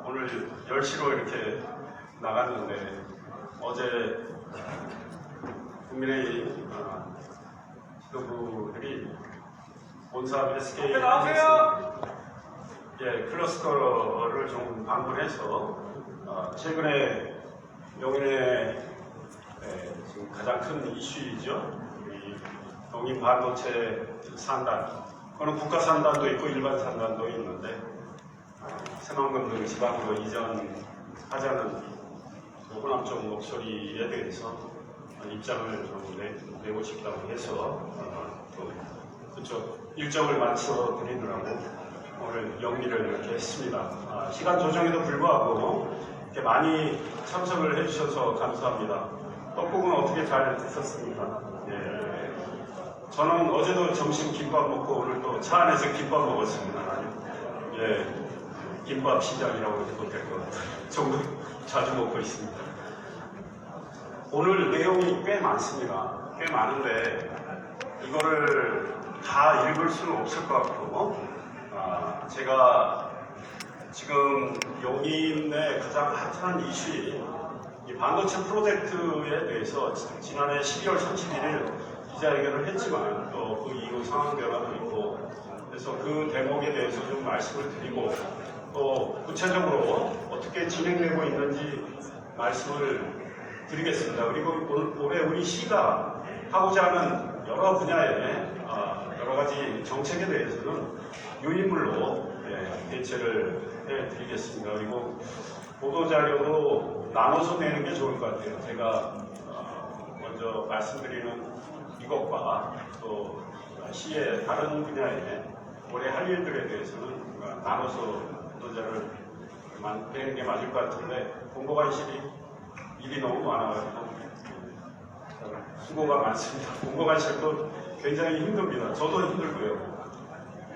오늘 10시로 이렇게 나갔는데 어제 국민의힘 지도부들이 본사업 SK 클러스터를 좀 방문해서 최근에 용인의 지금 가장 큰 이슈이죠. 우리 용인 반도체 산단, 그거는 국가 산단도 있고 일반 산단도 있는데 새만금 등 지방으로 이전하자는 호남쪽 목소리에 대해서 입장을 좀 내고 싶다고 해서 또 그쪽 일정을 맞춰 드리느라고 오늘 영리를 이렇게 했습니다. 시간 조정에도 불구하고 이렇게 많이 참석을 해주셔서 감사합니다. 떡국은 어떻게 잘 드셨습니까? 예. 저는 어제도 점심 김밥 먹고 오늘 또 차 안에서 김밥 먹었습니다. 예. 김밥 시장이라고 해도 될 것 같아요. 정도 자주 먹고 있습니다. 오늘 내용이 꽤 많습니다. 꽤 많은데 이거를 다 읽을 수는 없을 것 같고 제가 지금 용인의 가장 핫한 이슈인 이 반도체 프로젝트에 대해서 지난해 12월 31일 기자회견을 했지만 또 그 이후 상황 변화도 있고 그래서 그 대목에 대해서 좀 말씀을 드리고 또 구체적으로 어떻게 진행되고 있는지 말씀을 드리겠습니다. 그리고 올해 우리 시가 하고자 하는 여러 분야의 여러 가지 정책에 대해서는 유인물로 대체를 해드리겠습니다. 그리고 보도자료도 나눠서 내는 게 좋을 것 같아요. 제가 먼저 말씀드리는 이것과 또 시의 다른 분야에 올해 할 일들에 대해서는 나눠서 보도자료를 내는 게 맞을 것 같은데 공보관실이 일이 너무 많아가지고 수고가 많습니다. 공보관실도 굉장히 힘듭니다. 저도 힘들고요.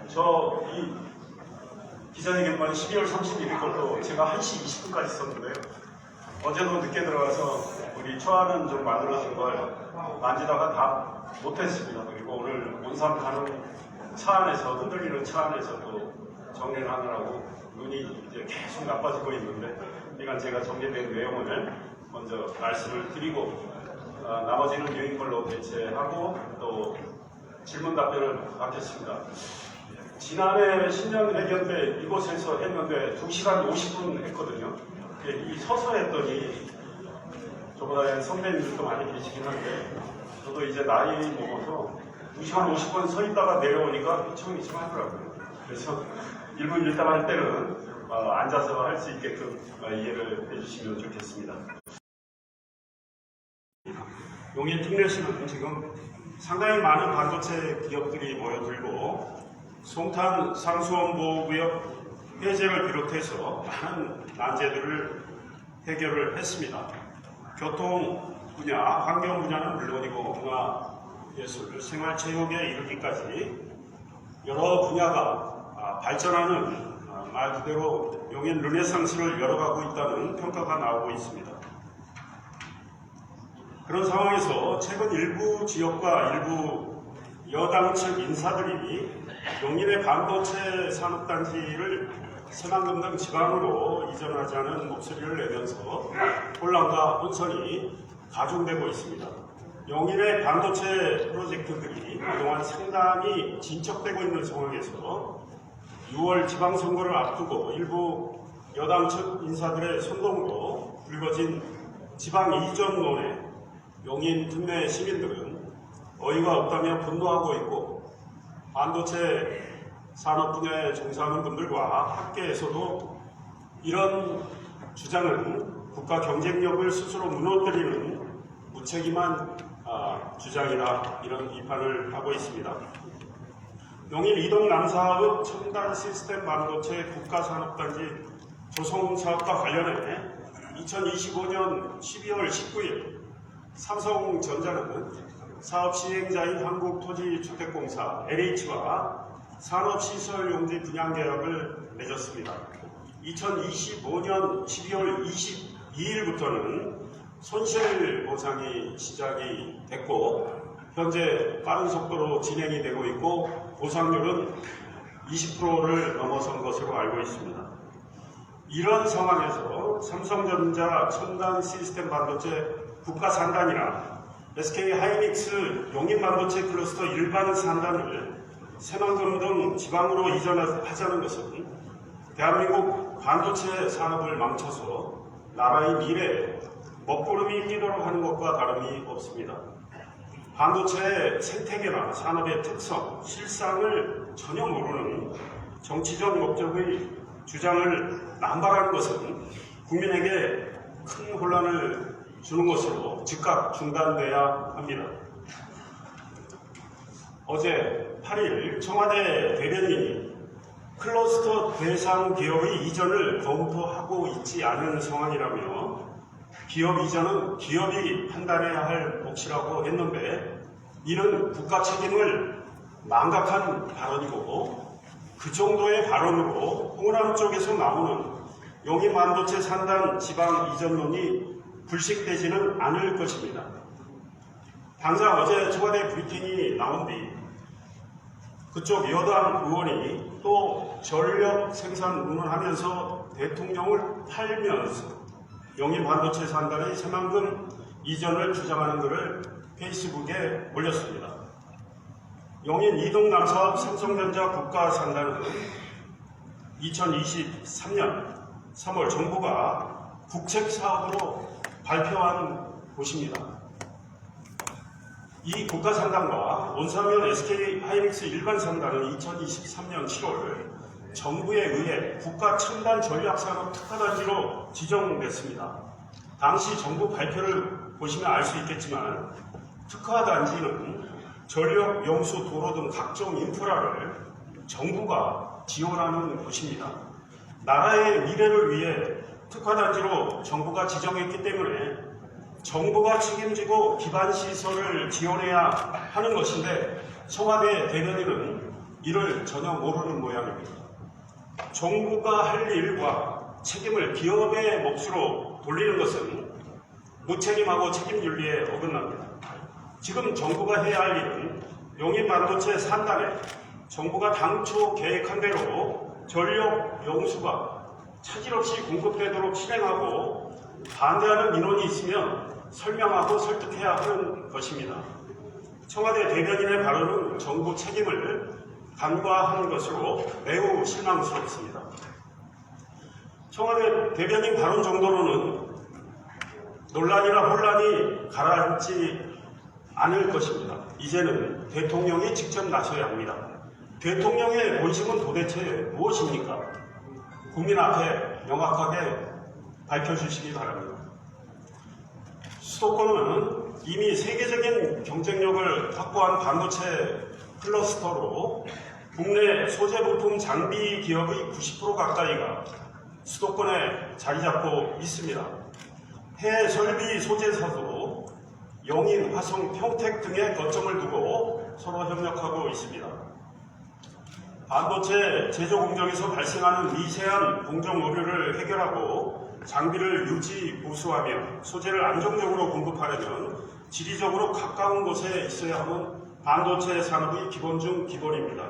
저 이 기자회견만 12월 31일 걸로 제가 1시 20분까지 썼는데요. 어제도 늦게 들어가서 우리 초안은 좀 만들어진 걸 만지다가 다 못했습니다. 그리고 오늘 온산 가는 차 안에서 흔들리는 차 안에서 또 정리를 하느라고 눈이 이제 계속 나빠지고 있는데 그러니까 제가 정리된 내용을 먼저 말씀을 드리고 나머지는 유인걸로 대체하고 또 질문 답변을 받겠습니다. 지난해 신년회견 때 이곳에서 했는데 2시간 50분 했거든요. 이 서서 했더니 저보다 선배님들도 많이 계시긴 한데 저도 이제 나이 먹어서 2시간 50분 서 있다가 내려오니까 휘청휘청 하더라고요. 그래서 1분 1답 할 때는 앉아서 할 수 있게끔 이해를 해주시면 좋겠습니다. 용인 특례시는 지금 상당히 많은 반도체 기업들이 모여들고 송탄 상수원 보호구역 해제를 비롯해서 많은 난제들을 해결을 했습니다. 교통 분야, 환경 분야는 물론이고 문화, 예술, 생활체육에 이르기까지 여러 분야가 발전하는 말 그대로 용인 르네상스를 열어가고 있다는 평가가 나오고 있습니다. 그런 상황에서 최근 일부 지역과 일부 여당 측 인사들이 용인의 반도체 산업단지를 새만금 등 지방으로 이전하자는 목소리를 내면서 혼란과 혼선이 가중되고 있습니다. 용인의 반도체 프로젝트들이 그동안 상당히 진척되고 있는 상황에서 6월 지방선거를 앞두고 일부 여당 측 인사들의 선동으로 불거진 지방 이전론에 용인 특내 시민들은 어이가 없다며 분노하고 있고 반도체 산업 분야에 종사하는 분들과 학계에서도 이런 주장은 국가 경쟁력을 스스로 무너뜨리는 무책임한 주장이다 이런 비판을 하고 있습니다. 용인 이동 남사읍 첨단 시스템 반도체 국가산업단지 조성 사업과 관련해 2025년 12월 19일 삼성전자는 사업 시행자인 한국토지주택공사 LH와 산업시설용지 분양계약을 맺었습니다. 2025년 12월 22일부터는 손실보상이 시작이 됐고 현재 빠른 속도로 진행이 되고 있고 보상률은 20%를 넘어선 것으로 알고 있습니다. 이런 상황에서 삼성전자 첨단 시스템 반도체 국가 산단이나 SK 하이닉스 용인 반도체 클러스터 일반 산단을 새만금 등 지방으로 이전하자는 것은 대한민국 반도체 산업을 망쳐서 나라의 미래에 먹구름이 끼도록 하는 것과 다름이 없습니다. 반도체의 생태계나 산업의 특성, 실상을 전혀 모르는 정치적 목적의 주장을 남발하는 것은 국민에게 큰 혼란을 주는 것으로 즉각 중단돼야 합니다. 어제 8일 청와대 대변인이 클러스터 대상 기업의 이전을 검토하고 있지 않은 상황이라며 기업 이전은 기업이 판단해야 할 몫이라고 했는데 이는 국가 책임을 망각한 발언이고 그 정도의 발언으로 호남 쪽에서 나오는 용인 반도체 산단 지방 이전론이 불식되지는 않을 것입니다. 당장 어제 청와대 브리핑이 나온 뒤 그쪽 여당 의원이 또 전력 생산 운운하면서 대통령을 팔면서 용인 반도체 산단의 새만금 이전을 주장하는 글을 페이스북에 올렸습니다. 용인 이동남 사업 삼성전자 국가 산단은 2023년 3월 정부가 국책 사업으로 발표한 곳입니다. 이 국가 산단과 온사면 SK 하이닉스 일반 산단은 2023년 7월 정부에 의해 국가 첨단 전략산업 특화단지로 지정됐습니다. 당시 정부 발표를 보시면 알 수 있겠지만 특화단지는 전력, 용수, 도로 등 각종 인프라를 정부가 지원하는 곳입니다. 나라의 미래를 위해 특화단지로 정부가 지정했기 때문에 정부가 책임지고 기반시설을 지원해야 하는 것인데 청와대 대변인은 이를 전혀 모르는 모양입니다. 정부가 할 일과 책임을 기업의 몫으로 돌리는 것은 무책임하고 책임윤리에 어긋납니다. 지금 정부가 해야 할 일은 용인 반도체 산단에 정부가 당초 계획한 대로 전력 용수가 차질 없이 공급되도록 실행하고 반대하는 민원이 있으면 설명하고 설득해야 하는 것입니다. 청와대 대변인의 발언은 정부 책임을 간과하는 것으로 매우 실망스럽습니다. 청와대 대변인 발언 정도로는 논란이나 혼란이 가라앉지 않을 것입니다. 이제는 대통령이 직접 나서야 합니다. 대통령의 본심은 도대체 무엇입니까? 국민 앞에 명확하게 밝혀주시기 바랍니다. 수도권은 이미 세계적인 경쟁력을 확보한 반도체 클러스터로 국내 소재 부품 장비 기업의 90% 가까이가 수도권에 자리 잡고 있습니다. 해외 설비 소재사도 용인, 화성, 평택 등의 거점을 두고 서로 협력하고 있습니다. 반도체 제조 공정에서 발생하는 미세한 공정 오류를 해결하고 장비를 유지, 보수하며 소재를 안정적으로 공급하려면 지리적으로 가까운 곳에 있어야 하는 반도체 산업의 기본 중 기본입니다.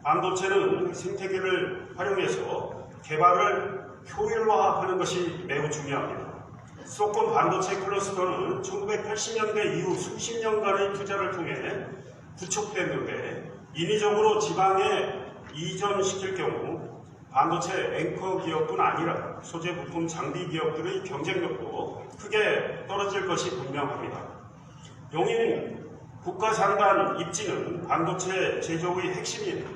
반도체는 생태계를 활용해서 개발을 효율화하는 것이 매우 중요합니다. 수도권 반도체 클러스터는 1980년대 이후 수십 년간의 투자를 통해 구축됐는데 인위적으로 지방에 이전시킬 경우 반도체 앵커 기업뿐 아니라 소재 부품 장비 기업들의 경쟁력도 크게 떨어질 것이 분명합니다. 용인 국가산단 입지는 반도체 제조의 핵심인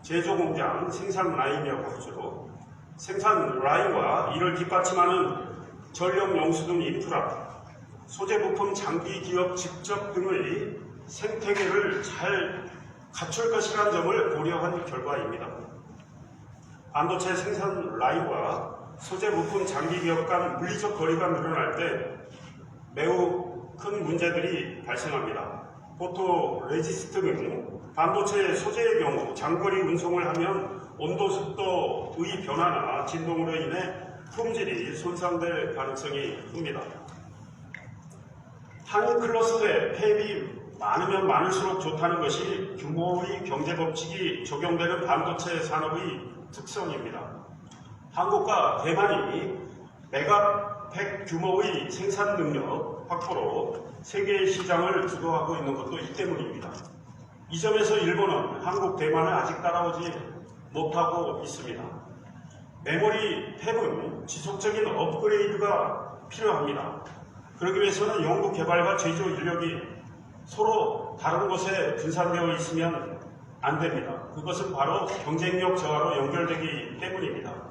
제조공장 생산 라인이라고 하죠. 생산 라인과 이를 뒷받침하는 전력 용수 등 인프라, 소재 부품 장비 기업 직접 등의 생태계를 잘 갖출 것이라는 점을 고려한 결과입니다. 반도체 생산 라인과 소재 부품 장비 기업 간 물리적 거리가 늘어날 때 매우 큰 문제들이 발생합니다. 포토 레지스트 등 반도체 소재의 경우 장거리 운송을 하면 온도, 습도의 변화나 진동으로 인해 품질이 손상될 가능성이 큽니다. 한 클러스터에 폐입이 많으면 많을수록 좋다는 것이 규모의 경제 법칙이 적용되는 반도체 산업의 특성입니다. 한국과 대만이 메가팩 규모의 생산 능력 확보로 세계 시장을 주도하고 있는 것도 이 때문입니다. 이 점에서 일본은 한국, 대만을 아직 따라오지 못하고 있습니다. 메모리 팹은 지속적인 업그레이드가 필요합니다. 그러기 위해서는 연구 개발과 제조 인력이 서로 다른 곳에 분산되어 있으면 안 됩니다. 그것은 바로 경쟁력 저하로 연결되기 때문입니다.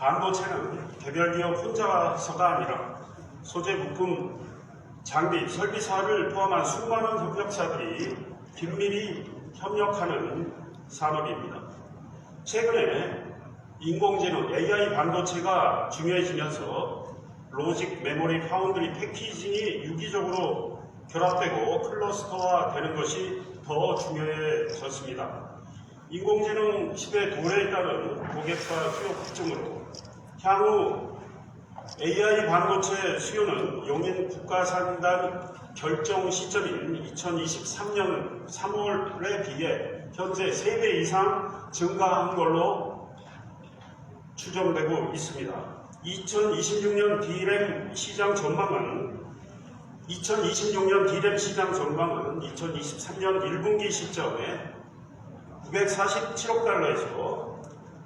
반도체는 개별 기업 혼자서가 아니라 소재 부품, 장비, 설비사를 포함한 수많은 협력사들이 긴밀히 협력하는 산업입니다. 최근에 인공지능 AI 반도체가 중요해지면서 로직, 메모리, 파운드리, 패키징이 유기적으로 결합되고 클러스터화 되는 것이 더 중요해졌습니다. 인공지능 시대 도래에 따른 고객과 수요 급증으로 향후 AI 반도체 수요는 용인 국가산단 결정 시점인 2023년 3월에 비해 현재 3배 이상 증가한 걸로 추정되고 있습니다. 2026년 D램 시장 전망은 2023년 1분기 시점에 947억 달러에서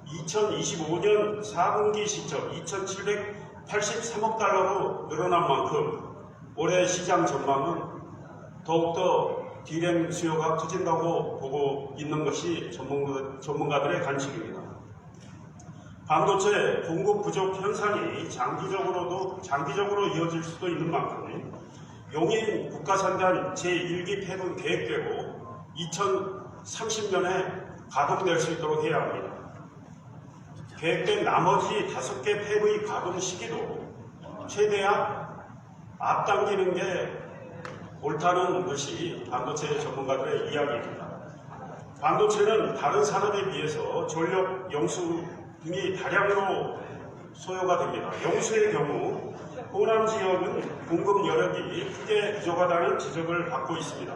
2025년 4분기 시점 2,783억 달러로 늘어난 만큼 올해 시장 전망은 더욱더 D램 수요가 커진다고 보고 있는 것이 전문가들의 관측입니다. 반도체 공급 부족 현상이 장기적으로 이어질 수도 있는 만큼 용인 국가산단 제1기 팹은 계획되고 2030년에 가동될 수 있도록 해야 합니다. 계획된 나머지 5개 팹의 가동 시기도 최대한 앞당기는 게 옳다는 것이 반도체 전문가들의 이야기입니다. 반도체는 다른 산업에 비해서 전력, 영수 등이 다량으로 소요가 됩니다. 영수의 경우 호남 지역은 공급 여력이 크게 부족하다는 지적을 받고 있습니다.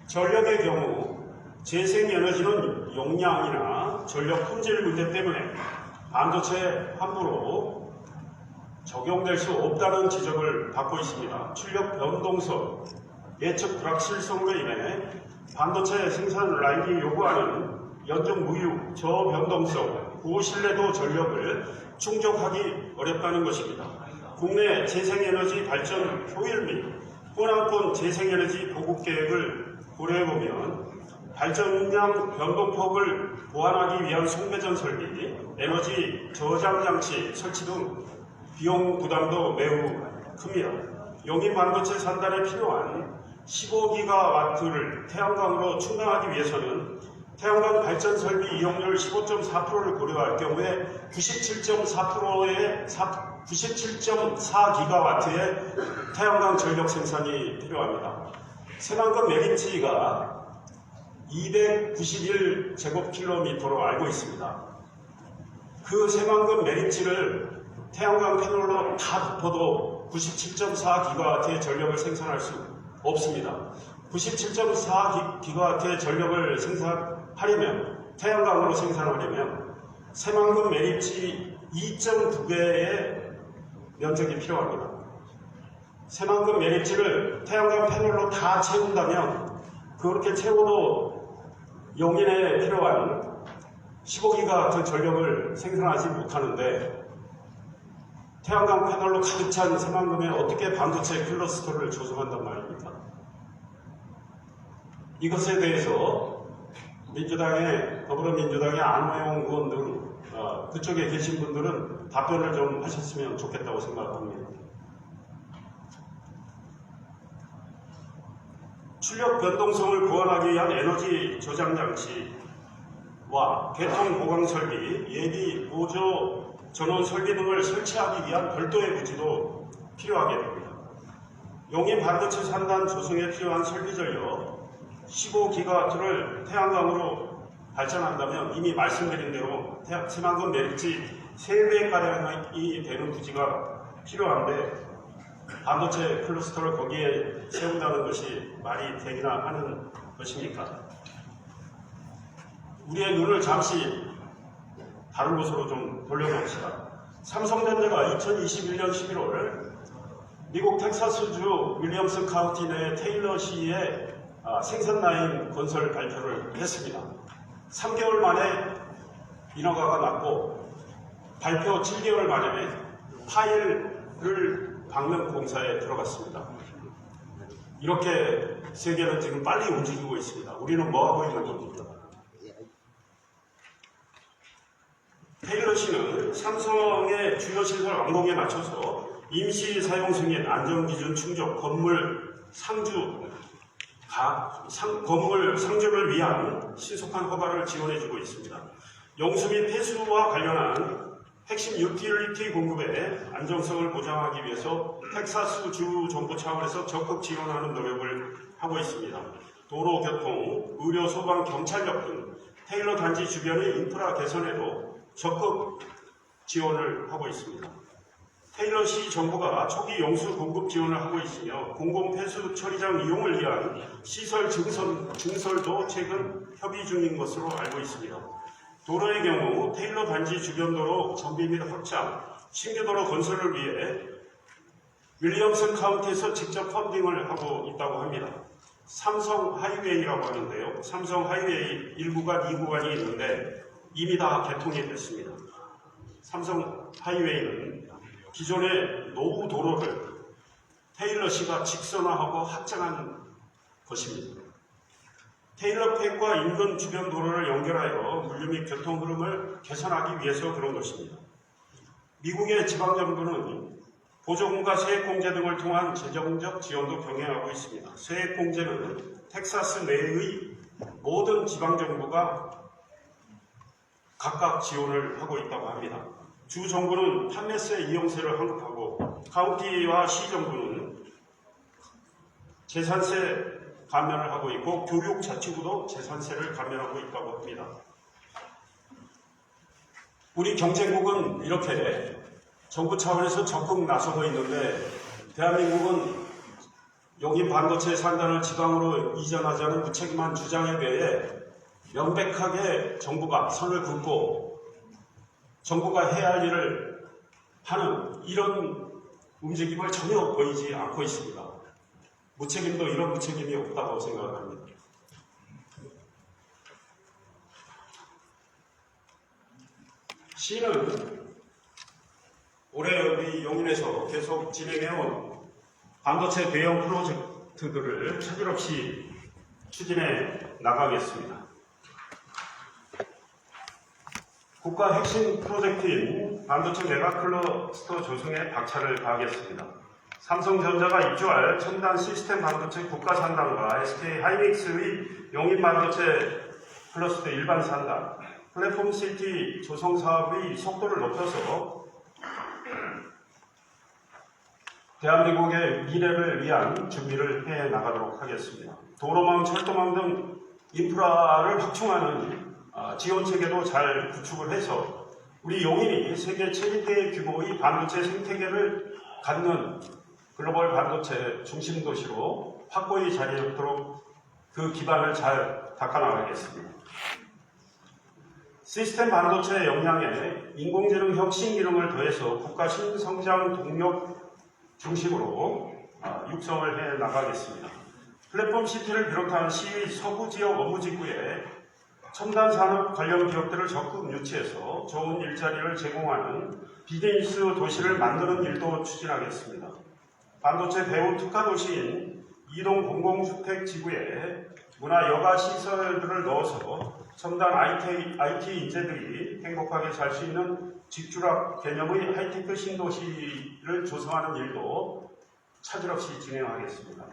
전력의 경우 재생에너지는 용량이나 전력 품질 문제 때문에 반도체 환부로 적용될 수 없다는 지적을 받고 있습니다. 출력 변동성, 예측 불확실성으로 인해 반도체 생산 라인이 요구하는 연적 무유, 저변동성, 고신뢰도 전력을 충족하기 어렵다는 것입니다. 국내 재생에너지 발전 효율 및 호남권 재생에너지 보급 계획을 고려해보면 발전량 변동폭을 보완하기 위한 송배전 설비, 에너지 저장 장치 설치 등 비용 부담도 매우 큽니다. 용인 반도체 산단에 필요한 15기가와트를 태양광으로 충당하기 위해서는 태양광 발전 설비 이용률 15.4%를 고려할 경우에 97.4기가와트의 태양광 전력 생산이 필요합니다. 새만금 메리츠가 291제곱킬로미터로 알고 있습니다. 그 새만금 메리츠를 태양광 패널로 다 덮어도 97.4기가와트의 전력을 생산할 수 없습니다. 97.4기가와트의 전력을 생산하려면, 태양광으로 생산하려면 새만금 메리츠 2.2배의 면적이 필요합니다. 새만금 메리츠를 태양광 패널로 다 채운다면 그렇게 채워도 용인에 필요한 15기가와트 전력을 생산하지 못하는데 태양광 패널로 가득 찬 새만금에 어떻게 반도체 클러스터를 조성한단 말입니까? 이것에 대해서 더불어민주당의 안호영 의원 등 그쪽에 계신 분들은 답변을 좀 하셨으면 좋겠다고 생각합니다. 출력 변동성을 보완하기 위한 에너지 저장 장치와 개통 보강 설비, 예비 보조 전원 설비 등을 설치하기 위한 별도의 부지도 필요하게 됩니다. 용인 반도체 산단 조성에 필요한 설비 전력 15기가와트를 태양광으로 발전한다면 이미 말씀드린 대로 새만금 메리츠 3배가량이 되는 부지가 필요한데 반도체 클러스터를 거기에 세운다는 것이 말이 되기나 하는 것입니까? 우리의 눈을 잠시 다른 곳으로 좀 돌려봅시다. 삼성전자가 2021년 11월 미국 텍사스주 윌리엄슨 카운티 내 테일러시의 생산 라인 건설 발표를 했습니다. 3개월 만에 인허가가 났고 발표 7개월 만에 파일을 박는 공사에 들어갔습니다. 이렇게 세계는 지금 빨리 움직이고 있습니다. 우리는 뭐 하고 있는 겁니까? 테일러시는 삼성의 주요 시설 완공에 맞춰서 임시 사용 승인, 안전기준 충족, 건물 상주를 위한 신속한 허가를 지원해주고 있습니다. 용수 및 폐수와 관련한 핵심 유틸리티 공급의 안정성을 보장하기 위해서 텍사스 주 정부 차원에서 적극 지원하는 노력을 하고 있습니다. 도로, 교통, 의료, 소방, 경찰력 등 테일러 단지 주변의 인프라 개선에도 적극 지원을 하고 있습니다. 테일러시 정부가 초기 용수 공급 지원을 하고 있으며 공공폐수 처리장 이용을 위한 시설 증설도 최근 협의 중인 것으로 알고 있습니다. 도로의 경우 테일러 단지 주변 도로 정비 및 확장, 신규 도로 건설을 위해 윌리엄슨 카운티에서 직접 펀딩을 하고 있다고 합니다. 삼성 하이웨이라고 하는데요. 삼성 하이웨이 1구간, 2구간이 있는데 이미 다 개통이 됐습니다. 삼성 하이웨이는 기존의 노후 도로를 테일러시가 직선화하고 확장한 것입니다. 테일러팩과 인근 주변 도로를 연결하여 물류 및 교통 흐름을 개선하기 위해서 그런 것입니다. 미국의 지방정부는 보조금과 세액공제 등을 통한 재정적 지원도 병행하고 있습니다. 세액공제는 텍사스 내의 모든 지방정부가 각각 지원을 하고 있다고 합니다. 주 정부는 판매세 이용세를 환급하고 카운티와 시 정부는 재산세 감면을 하고 있고 교육자치구도 재산세를 감면하고 있다고 합니다. 우리 경제국은 이렇게 정부 차원에서 적극 나서고 있는데 대한민국은 용인 반도체 산단을 지방으로 이전하자는 무책임한 주장에 대해 명백하게 정부가 선을 긋고 정부가 해야 할 일을 하는 이런 움직임을 전혀 보이지 않고 있습니다. 무책임도 이런 무책임이 없다고 생각합니다. 시는 올해 우리 용인에서 계속 진행해온 반도체 대형 프로젝트들을 차질 없이 추진해 나가겠습니다. 국가 핵심 프로젝트인 반도체 메가클러스터 조성에 박차를 가하겠습니다. 삼성전자가 입주할 첨단 시스템 반도체 국가 산단과 SK 하이닉스의 용인 반도체 클러스터 일반 산단, 플랫폼 시티 조성 사업의 속도를 높여서 대한민국의 미래를 위한 준비를 해 나가도록 하겠습니다. 도로망, 철도망 등 인프라를 확충하는 지원 체계도 잘 구축을 해서 우리 용인이 세계 최대 규모의 반도체 생태계를 갖는 글로벌 반도체 중심 도시로 확고히 자리잡도록 그 기반을 잘 닦아나가겠습니다. 시스템 반도체 역량에 인공지능 혁신 기능을 더해서 국가 신성장 동력 중심으로 육성을 해 나가겠습니다. 플랫폼 시티를 비롯한 시의 서구 지역 업무 지구에 첨단 산업 관련 기업들을 적극 유치해서 좋은 일자리를 제공하는 비즈니스 도시를 만드는 일도 추진하겠습니다. 반도체 배후 특화 도시인 이동 공공주택 지구에 문화 여가 시설들을 넣어서 첨단 IT 인재들이 행복하게 살 수 있는 직주락 개념의 하이테크 신도시를 조성하는 일도 차질 없이 진행하겠습니다.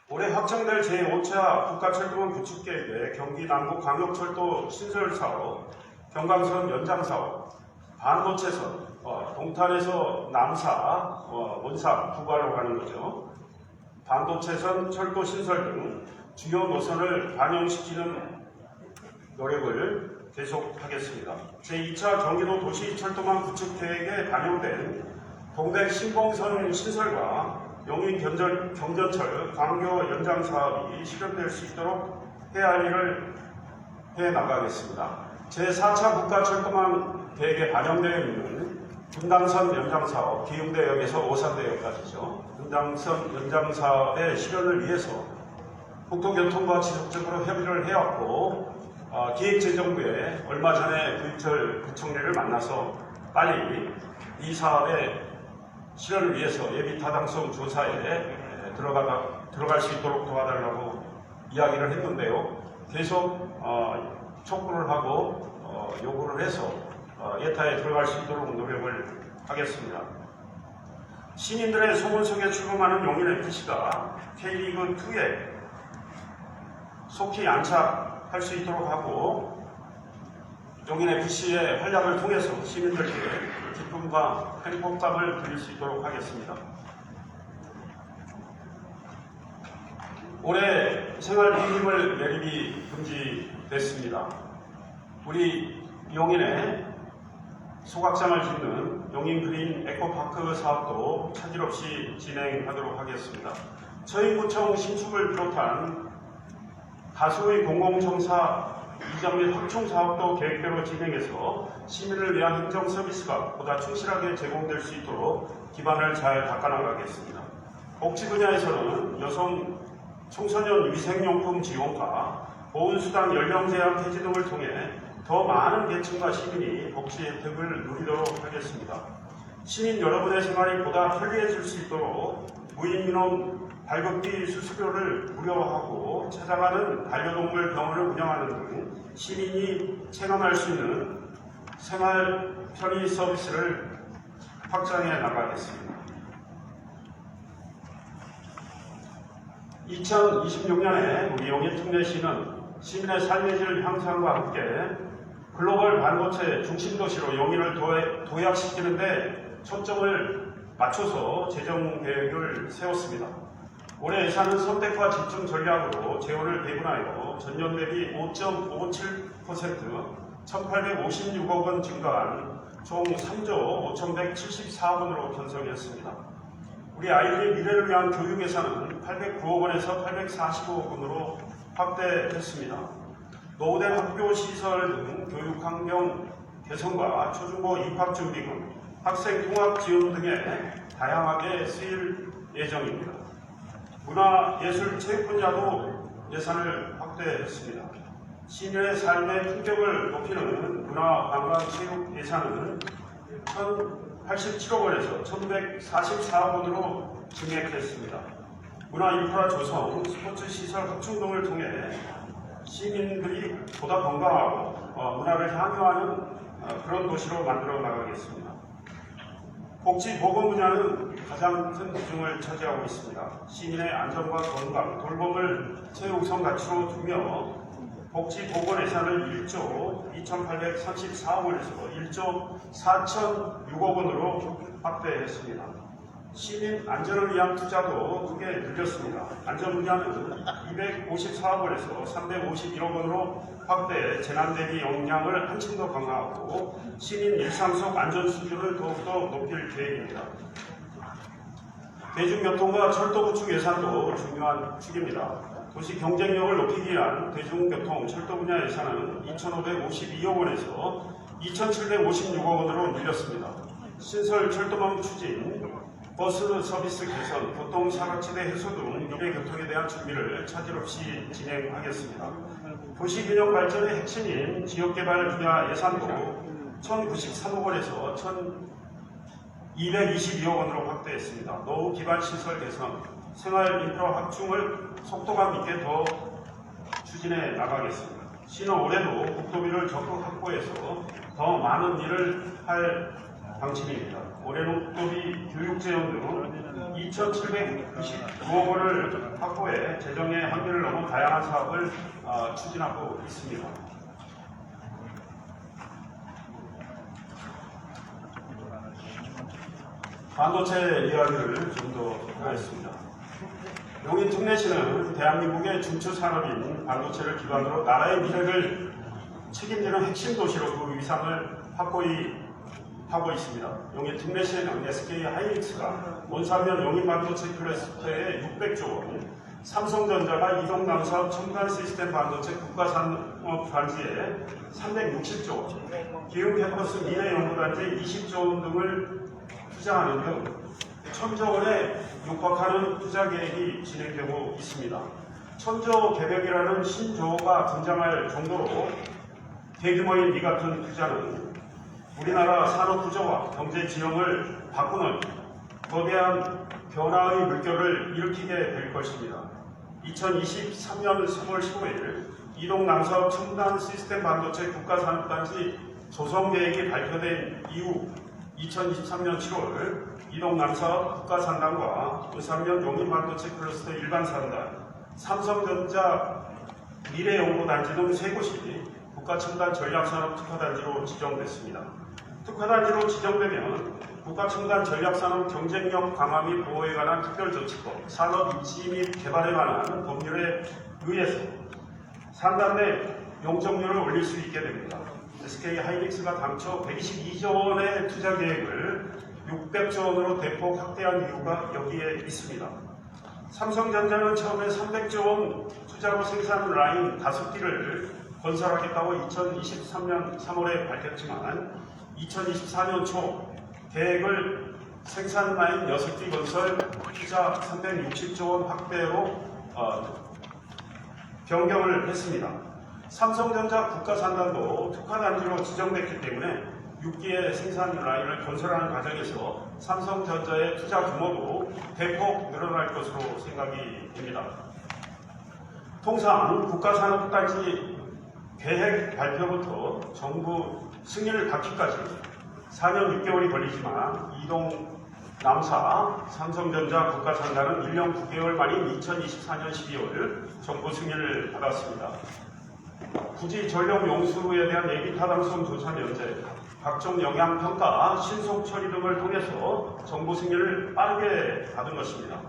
올해 확정될 제5차 국가철도망 구축 계획에 경기 남북 광역철도 신설 사업, 경강선 연장 사업, 반도체선, 동탄에서 남사, 원사, 부가로 가는 거죠. 반도체선 철도 신설 등 주요 노선을 반영시키는 노력을 계속하겠습니다. 제2차 경기도 도시철도망 구축 계획에 반영된 동백 신봉선 신설과 용인 경전철 광교 연장 사업이 실현될 수 있도록 해야 할 일을 해 나가겠습니다. 제4차 국가철도망 계획에 반영되어 있는 분당선 연장사업, 기흥대역에서 오산대역까지죠. 분당선 연장사업의 실현을 위해서 국토교통부와 지속적으로 협의를 해왔고 기획재정부에 얼마 전에 부인철 구청장을 만나서 빨리 이 사업의 실현을 위해서 예비 타당성 조사에 들어갈 수 있도록 도와달라고 이야기를 했는데요. 계속 촉구를 하고 요구를 해서 예타에 들어갈 수 있도록 노력을 하겠습니다. 시민들의 소문 속에 출범하는 용인FC가 K리그2에 속히 안착할 수 있도록 하고 용인FC의 활약을 통해서 시민들께 기쁨과 행복감을 드릴 수 있도록 하겠습니다. 올해 생활비임을 매립이 금지됐습니다. 우리 용인에 소각장을 짓는 용인그린 에코파크 사업도 차질 없이 진행하도록 하겠습니다. 저인구청 신축을 비롯한 다수의 공공청사 이전 및 확충 사업도 계획대로 진행해서 시민을 위한 행정 서비스가 보다 충실하게 제공될 수 있도록 기반을 잘 닦아나가겠습니다. 복지 분야에서는 여성 청소년 위생용품 지원과 보훈수당 연령 제한 폐지 등을 통해 더 많은 계층과 시민이 복지 혜택을 누리도록 하겠습니다. 시민 여러분의 생활이 보다 편리해질 수 있도록 무인민원 발급비 수수료를 무료화하고 찾아가는 반려동물 병원을 운영하는 등 시민이 체감할 수 있는 생활 편의 서비스를 확장해 나가겠습니다. 2026년에 우리 용인특례시는 시민의 삶의 질 향상과 함께 글로벌 반도체 중심도시로 용인을 도약시키는 데 초점을 맞춰서 재정 계획을 세웠습니다. 올해 예산은 선택과 집중 전략으로 재원을 배분하여 전년 대비 5.57% 1,856억 원 증가한 총 3조 5,174억 원으로 편성했습니다. 우리 아이들의 미래를 위한 교육 예산은 809억 원에서 845억 원으로 확대했습니다. 노후된 학교 시설 등 교육 환경 개선과 초중고 입학 준비금, 학생 통합 지원 등에 다양하게 쓰일 예정입니다. 문화, 예술, 체육 분야도 예산을 확대했습니다. 시민의 삶의 품격을 높이는 문화, 관광, 체육 예산은 1,087억 원에서 1,144억 원으로 증액했습니다. 문화 인프라 조성, 스포츠 시설 확충 등을 통해 시민들이 보다 건강하고 문화를 향유하는 그런 도시로 만들어 나가겠습니다. 복지 보건 분야는 가장 큰 비중을 차지하고 있습니다. 시민의 안전과 건강, 돌봄을 최우선 가치로 두며 복지 보건 예산을 1조 2,834억 원에서 1조 4,006억 원으로 확대했습니다. 시민 안전을 위한 투자도 크게 늘렸습니다. 안전 분야는 254억 원에서 351억 원으로 확대, 재난 대비 역량을 한층 더 강화하고 시민 일상 속 안전 수준을 더욱더 높일 계획입니다. 대중교통과 철도 구축 예산도 중요한 축입니다. 도시 경쟁력을 높이기 위한 대중교통, 철도 분야 예산은 2,552억 원에서 2,756억 원으로 늘렸습니다. 신설 철도망 추진, 버스 서비스 개선, 교통 사각지대 해소 등 미래 교통에 대한 준비를 차질 없이 진행하겠습니다. 도시균형 발전의 핵심인 지역개발 분야 예산도 1,093억 원에서 1,222억 원으로 확대했습니다. 노후 기반 시설 개선, 생활 인프라 확충을 속도감 있게 더 추진해 나가겠습니다. 시는 올해도 국토비를 적극 확보해서 더 많은 일을 할 방침입니다. 올해는 국토비 교육재원 등 2,799억 원을 확보해 재정의 한계를 넘은 다양한 사업을 추진하고 있습니다. 반도체 이야기를 좀 더 하겠습니다. 용인특례시는 대한민국의 중추 산업인 반도체를 기반으로 나라의 미래를 책임지는 핵심 도시로 그 위상을 확고히 하고 있습니다. 용인특례시에는 SK 하이닉스가 원산면 용인 반도체 클러스터에 600조 원, 삼성전자가 이동남사업 첨단 시스템 반도체 국가산 산업단지에 360조 원, 기흥캐퍼스 미래연구단지에 20조 원 등을 투자하는 등 1,000조 원에 육박하는 투자 계획이 진행되고 있습니다. 천조 개벽이라는 신조어가 등장할 정도로 대규모인 이 같은 투자는 우리나라 산업 구조와 경제 지형을 바꾸는 거대한 변화의 물결을 일으키게 될 것입니다. 2023년 3월 15일 이동남사업 첨단 시스템 반도체 국가산업단지 조성 계획이 발표된 이후 2023년 7월 이동남사업 국가산단과 의삼면 용인반도체 클러스터 일반산단, 삼성전자 미래연구단지 등 3곳이 국가첨단 전략산업 특화단지로 지정됐습니다. 특화단지로 지정되면 국가첨단 전략산업 경쟁력 강화 및 보호에 관한 특별조치법, 산업 입지 및 개발에 관한 법률에 의해서 산단 내 용적률을 올릴 수 있게 됩니다. SK하이닉스가 당초 122조 원의 투자 계획을 600조 원으로 대폭 확대한 이유가 여기에 있습니다. 삼성전자는 처음에 300조 원 투자로 생산 라인 5기를 건설하겠다고 2023년 3월에 밝혔지만 2024년 초 계획을 생산 라인 6기 건설 투자 360조 원 확대로 변경을 했습니다. 삼성전자 국가산단도 특화단지로 지정됐기 때문에 6기의 생산 라인을 건설하는 과정에서 삼성전자의 투자 규모도 대폭 늘어날 것으로 생각이 됩니다. 통상 국가산업단지 계획 발표부터 정부 승인을 받기까지 4년 6개월이 걸리지만 이동 남사 삼성전자 국가산단은 1년 9개월 만인 2024년 12월 정부 승인을 받았습니다. 부지 전력 용수에 대한 예비 타당성 조사 면제, 각종 영향평가, 신속 처리 등을 통해서 정부 승인을 빠르게 받은 것입니다.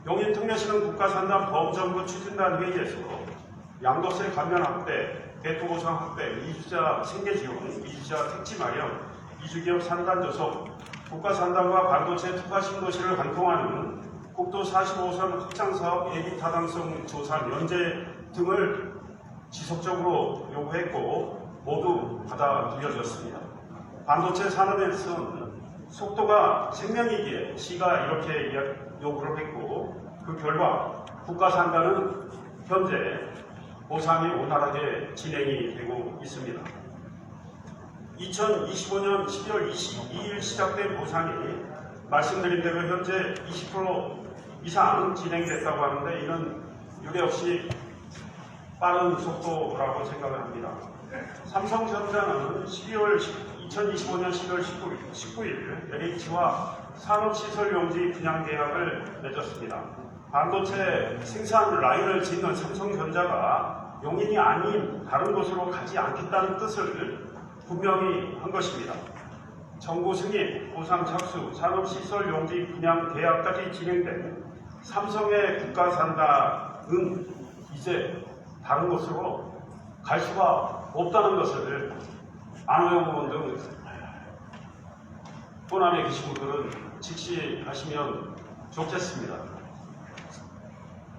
용인특례시는 국가산단 범정부 추진단 회의에서 양도세 감면 확대, 대토보상 확대, 이주자 생계지원, 이주자 택지 마련, 이주기업 산단 조성, 국가산단과 반도체 특화 신도시를 관통하는 국도 45선 확장사업 예비 타당성 조사 면제 등을 지속적으로 요구했고 모두 받아들여졌습니다. 반도체 산업에서는 속도가 생명이기에 시가 이렇게 요구를 했고 그 결과 국가산단은 현재 보상이 원활하게 진행이 되고 있습니다. 2025년 12월 22일 시작된 보상이 말씀드린 대로 현재 20% 이상 진행됐다고 하는데 이는 유례없이 빠른 속도라고 생각을 합니다. 삼성전자는 2025년 12월 19일 LH와 산업시설 용지 분양 계약을 맺었습니다. 반도체 생산 라인을 짓는 삼성전자가 용인이 아닌 다른 곳으로 가지 않겠다는 뜻을 분명히 한 것입니다. 정부 승인, 보상 착수, 산업시설 용지 분양 계약까지 진행된 삼성의 국가산단은 이제 다른 곳으로 갈 수가 없다는 것을 안호영 의원 등 호남에 계신 분들은 직시하시면 좋겠습니다.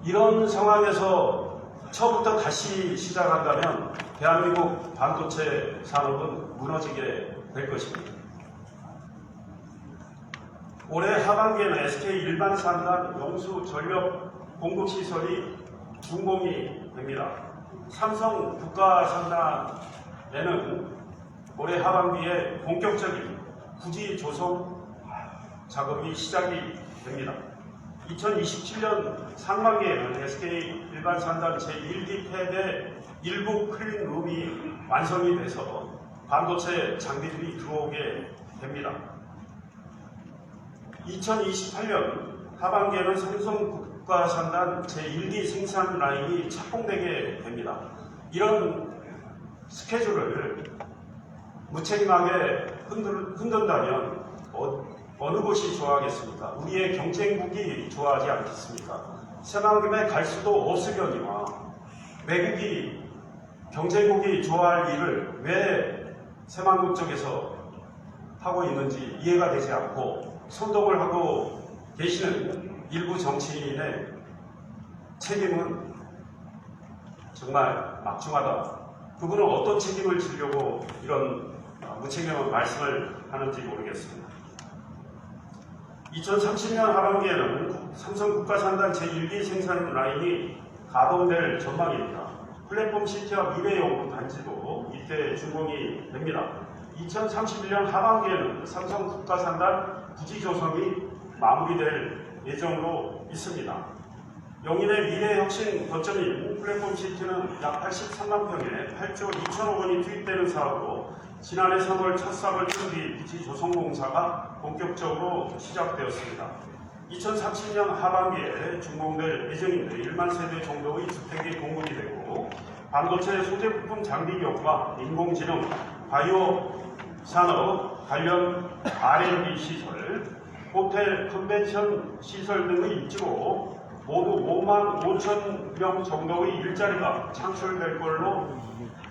이런 상황에서 처음부터 다시 시작한다면 대한민국 반도체 산업은 무너지게 될 것입니다. 올해 하반기에는 SK 일반 산단 용수 전력 공급 시설이 준공이 됩니다. 삼성 국가산단에는 올해 하반기에 본격적인 부지 조성 작업이 시작이 됩니다. 2027년 상반기에는 SK 일반 산단 제1기 팹의 일부 클린룸이 완성이 돼서 반도체 장비들이 들어오게 됩니다. 2028년 하반기에는 삼성 국가산단 제1기 생산 라인이 착공되게 됩니다. 이런 스케줄을 무책임하게 흔든다면 어느 곳이 좋아하겠습니까? 우리의 경쟁국이 좋아하지 않겠습니까? 새만금에 갈 수도 없으려니와 외국이 경쟁국이 좋아할 일을 왜 새만금 쪽에서 하고 있는지 이해가 되지 않고 선동을 하고 계시는 일부 정치인의 책임은 정말 막중하다 그분은 어떤 책임을 지려고 이런 무책임한 말씀을 하는지 모르겠습니다. 2030년 하반기에는 삼성 국가산단 제1기 생산 라인이 가동될 전망입니다. 플랫폼 시티와 미래연구 단지도 이때 준공이 됩니다. 2031년 하반기에는 삼성 국가산단 부지 조성이 마무리될 예정으로 있습니다. 용인의 미래혁신 거점인 플랫폼 시티는 약 83만 평에 8조 2천억 원이 투입되는 사업으로 지난해 3월 첫 삽을 친 뒤 부지 조성 공사가 본격적으로 시작되었습니다. 2030년 하반기에 준공될 예정인데 1만 세대 정도의 주택이 공급이 되고 반도체 소재 부품 장비 기업과 인공지능, 바이오 산업 관련 R&D 시설, 호텔, 컨벤션 시설 등의 입지로 모두 5만 5천 명 정도의 일자리가 창출될 걸로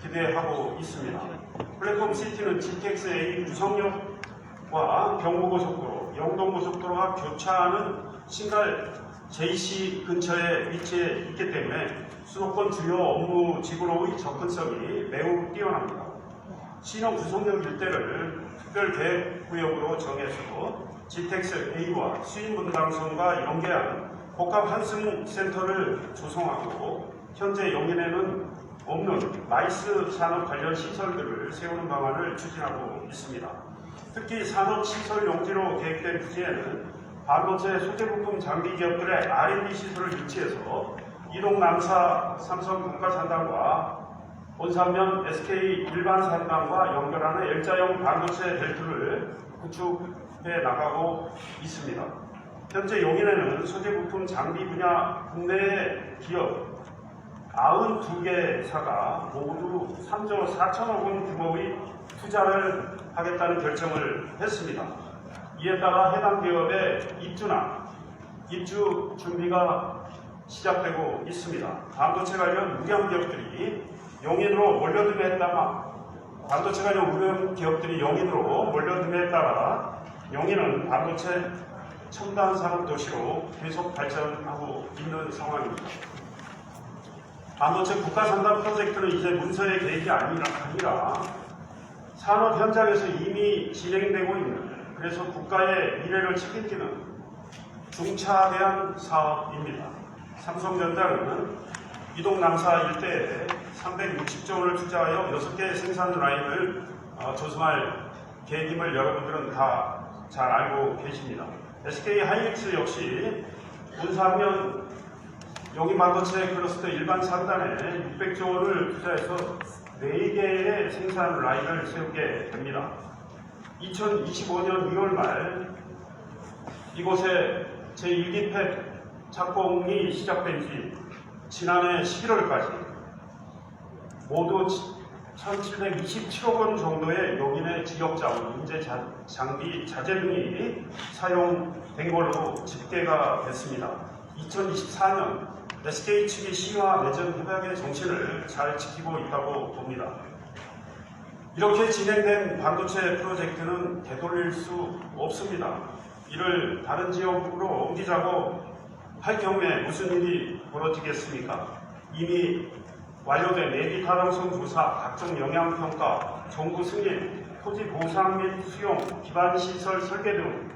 기대하고 있습니다. 플랫폼 시티는 GTX-A 유성역과 경부고속도로, 영동고속도로가 교차하는 신갈 JC 근처에 위치해 있기 때문에 수도권 주요 업무 지구로의 접근성이 매우 뛰어납니다. 신호 구성역 일대를 특별계획구역으로 정해서 GTX-A와 수인분당선과 연계한 복합 환승센터를 조성하고 현재 용인에는 없는 마이스 산업 관련 시설들을 세우는 방안을 추진하고 있습니다. 특히 산업시설 용지로 계획된 부지에는 반도체 소재부품 장비 기업들의 R&D 시설을 유치해서 이동 남사 삼성 국가산단과 본산면 SK 일반 산단과 연결하는 L자형 반도체 벨트를 구축해 나가고 있습니다. 현재 용인에는 소재부품 장비 분야 국내의 기업 92개사가 모두 3조 4천억 원 규모의 투자를 하겠다는 결정을 했습니다. 이에 따라 해당 기업의 입주 준비가 시작되고 있습니다. 반도체 관련 무형 기업들이 용인으로 몰려듦에 따라 용인은 반도체 첨단 산업 도시로 계속 발전하고 있는 상황입니다. 반도체 국가산단 프로젝트는 이제 문서의 계획이 아니라 산업 현장에서 이미 진행되고 있는, 그래서 국가의 미래를 책임지는 중차대한 사업입니다. 삼성전자는 이동 남사 일대에 360조 원을 투자하여 6개의 생산 라인을 조성할 계획임을 여러분들은 다 잘 알고 계십니다. SK 하이닉스 역시 본산면 용인 반도체 클러스터 일반 산단에 600조 원을 투자해서 4개의 생산 라인을 세우게 됩니다. 2025년 2월 말 이곳에 제1기 팹 착공이 시작된 뒤 지난해 11월까지 모두 1,727억 원 정도의 용인의 지역자원, 인재 장비, 자재 등이 사용된 걸로 집계가 됐습니다. 2024년 SK 측이 시와 내전 협약의 정신을 잘 지키고 있다고 봅니다. 이렇게 진행된 반도체 프로젝트는 되돌릴 수 없습니다. 이를 다른 지역으로 옮기자고 할 경우에 무슨 일이 벌어지겠습니까? 이미 완료된 내비 타당성 조사, 각종 영향평가, 정부 승인, 토지 보상 및 수용, 기반 시설 설계 등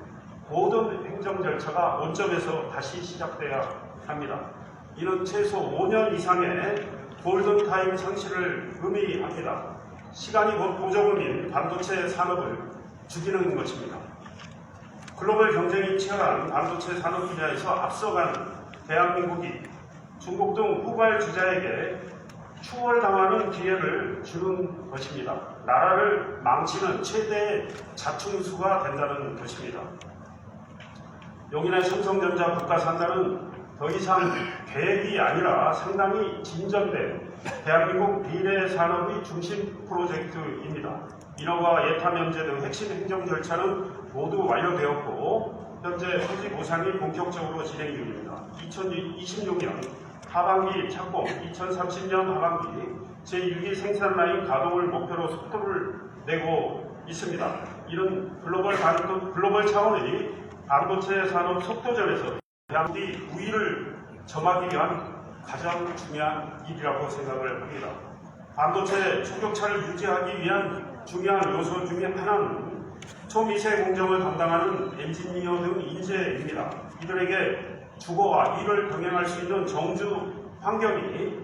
모든 행정 절차가 원점에서 다시 시작돼야 합니다. 이는 최소 5년 이상의 골든타임 상실을 의미합니다. 시간이 곧 보조금인 반도체 산업을 죽이는 것입니다. 글로벌 경쟁이 치열한 반도체 산업 분야에서 앞서간 대한민국이 중국 등 후발 주자에게 추월당하는 기회를 주는 것입니다. 나라를 망치는 최대의 자충수가 된다는 것입니다. 용인의 삼성전자 국가산단은 더 이상 계획이 아니라 상당히 진전된 대한민국 미래 산업의 중심 프로젝트입니다. 인허가 예타 면제 등 핵심 행정 절차는 모두 완료되었고 현재 토지 보상이 본격적으로 진행 중입니다. 2026년 하반기 착공, 2030년 하반기 제1기 생산 라인 가동을 목표로 속도를 내고 있습니다. 이는 글로벌 차원의 반도체 산업 속도전에서 대한민국이 우위를 점하기 위한 가장 중요한 일이라고 생각을 합니다. 반도체 초격차를 유지하기 위한 중요한 요소 중에 하나는 초미세 공정을 담당하는 엔지니어 등 인재입니다. 이들에게 주거와 일을 병행할 수 있는 정주 환경이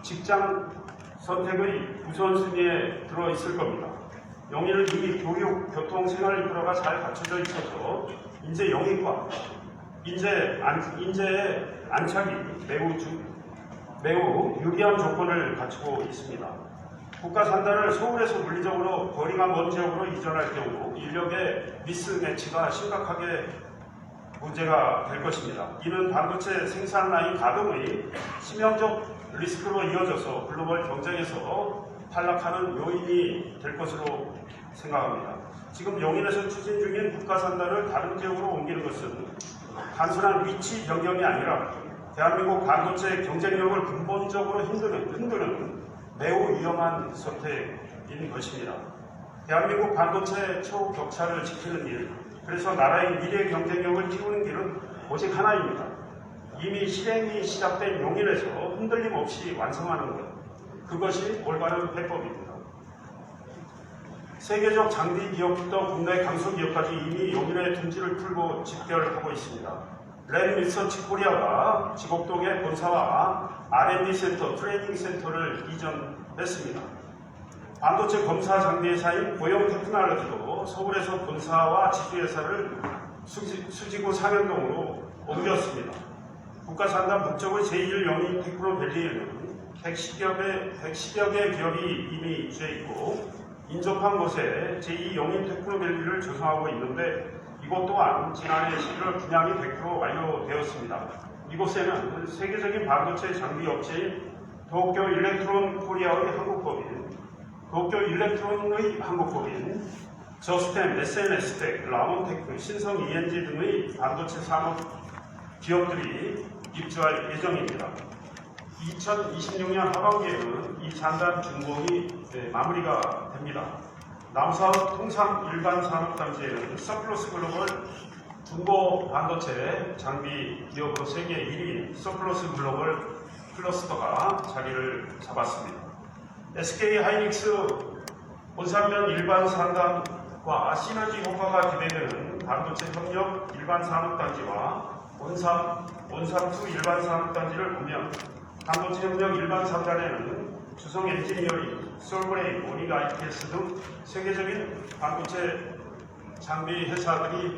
직장 선택의 우선순위에 들어있을 겁니다. 영희는 이미 교육, 교통, 생활 인프라가 잘 갖춰져 있어서 인재 영입과 인재의 안착이 매우 유리한 조건을 갖추고 있습니다. 국가 산단을 서울에서 물리적으로 거리가 먼 지역으로 이전할 경우 인력의 미스매치가 심각하게 문제가 될 것입니다. 이는 반도체 생산 라인 가동의 치명적 리스크로 이어져서 글로벌 경쟁에서 탈락하는 요인이 될 것으로 생각합니다. 지금 용인에서 추진 중인 국가 산단을 다른 지역으로 옮기는 것은 단순한 위치 변경이 아니라 대한민국 반도체 경쟁력을 근본적으로 흔드는 매우 위험한 선택인 것입니다. 대한민국 반도체 초격차를 지키는 일, 그래서 나라의 미래 경쟁력을 키우는 길은 오직 하나입니다. 이미 실행이 시작된 용인에서 흔들림 없이 완성하는 것, 그것이 올바른 해법입니다. 세계적 장비 기업부터 국내 강소 기업까지 이미 용인의 둥지를 풀고 집결하고 있습니다. 램 리서치 코리아가 지곡동의 본사와 R&D 센터, 트레이닝 센터를 이전했습니다. 반도체 검사 장비 회사인 고영 테크놀로지도 서울에서 본사와 지주회사를 수지구 상현동으로 옮겼습니다. 국가산단 목적의 제1 영인 테크노밸리에는 110여 개 기업이 이미 입주해 있고 인접한 곳에 제2 영인 테크노밸리를 조성하고 있는데 이곳 또한 지난해 11월 분양이 100% 완료되었습니다. 이곳에는 세계적인 반도체 장비 업체인 도쿄 일렉트론 코리아의 한국법인, 도쿄 일렉트론의 한국법인, 저스템, SNS텍, 라몬테크, 신성 ENG 등의 반도체 산업 기업들이 입주할 예정입니다. 2026년 하반기에는 이 산단 준공이 마무리가 됩니다. 남사업 통상 일반 산업단지에는 서플러스 글로벌 중고 반도체 장비 기업으로 세계 1위 서플러스 글로벌 클러스터가 자리를 잡았습니다. SK 하이닉스 온산면 일반 산단과 시너지 효과가 기대되는 반도체 협력 일반 산업단지와 온삼2 일반 산업단지를 보면 반도체 협력 일반 산단에는 주성 엔지니어링, 솔브레인, 오닉 IPS 등 세계적인 반도체 장비 회사들이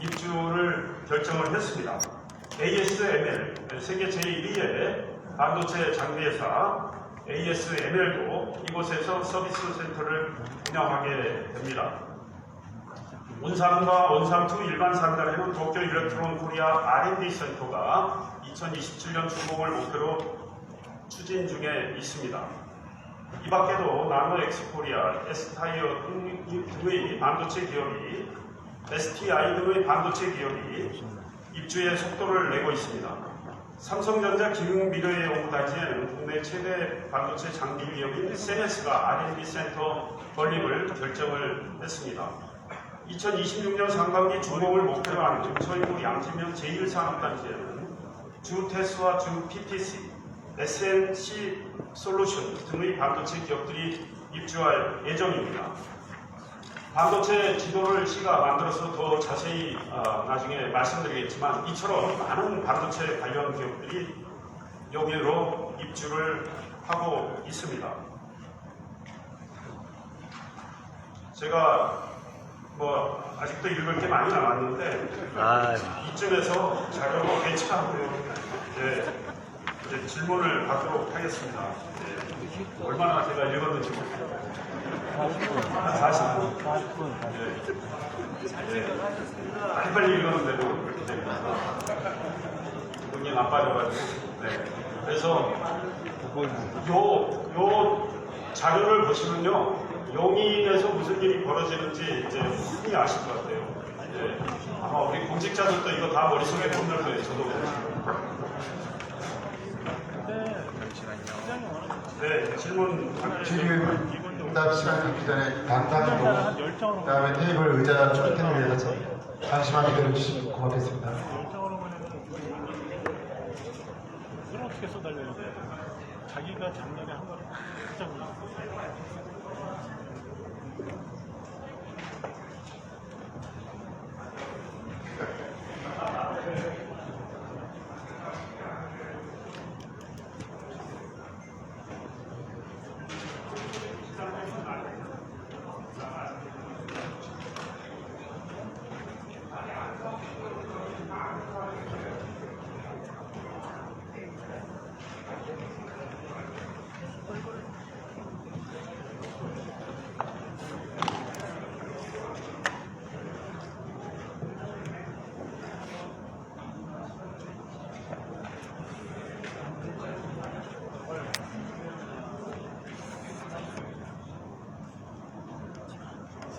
입주를 결정을 했습니다. ASML, 세계 제1위의 반도체 장비 회사 ASML도 이곳에서 서비스 센터를 운영하게 됩니다. 온삼과 온삼2 일반 산단에는 도쿄 일렉트론 코리아 R&D 센터가 2027년 준공을 목표로 추진 중에 있습니다. 이 밖에도 나노 엑스코리아, S타이어 등의 반도체 기업이, STI 등의 반도체 기업이 입주에 속도를 내고 있습니다. 삼성전자 기흥미래의 연구단지에는 국내 최대 반도체 장비 기업인 세네스가 R&D 센터 건립을 결정을 했습니다. 2026년 상반기 준공을 목표로 하는 서울구 양진면 제1산업단지에는 주테스와 주 PTC, SNC 솔루션 등의 반도체 기업들이 입주할 예정입니다. 반도체 지도를 시가 만들어서 더 자세히 나중에 말씀드리겠지만 이처럼 많은 반도체 관련 기업들이 여기로 입주를 하고 있습니다. 제가 아직도 읽을 게 많이 남았는데 이쯤에서 자료로 괜찮고요. 이제 질문을 받도록 하겠습니다. 얼마나 제가 읽었는지 모르겠어요. 40분? 40분. 빨리 읽었는데도 그렇게 됩니다. 눈이 나빠져가지고. 그래서 요 자료를 보시면요. 용인에서 무슨 일이 벌어지는지 이제 흔히 아실 것 같아요. 아마 우리 공직자들도 이거 다 머릿속에 못 넣을 거예요. 저도 그렇고. 네, 질문. 질의응답 시간 있기 전에 단상으로 그다음에 테이블 의자 초대를 위해서 잠시만 기다려주시면 고맙겠습니다. 열정으로 보내면 어떻게 쏟아려야 돼? 자기가 작년에 한 거를 깜짝 놀랐어요.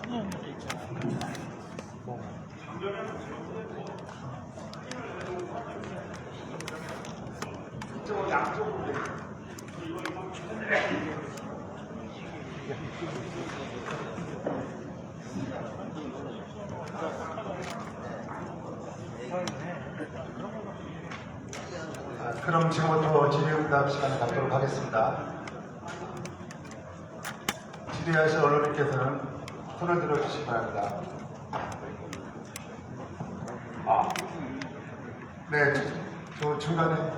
신년도 있잖아. 그럼 지금부터 질의응답 시간을 갖도록 하겠습니다. 질의하실 언론인께서는 손을 들어주시기 바랍니다. 네, 저 중간에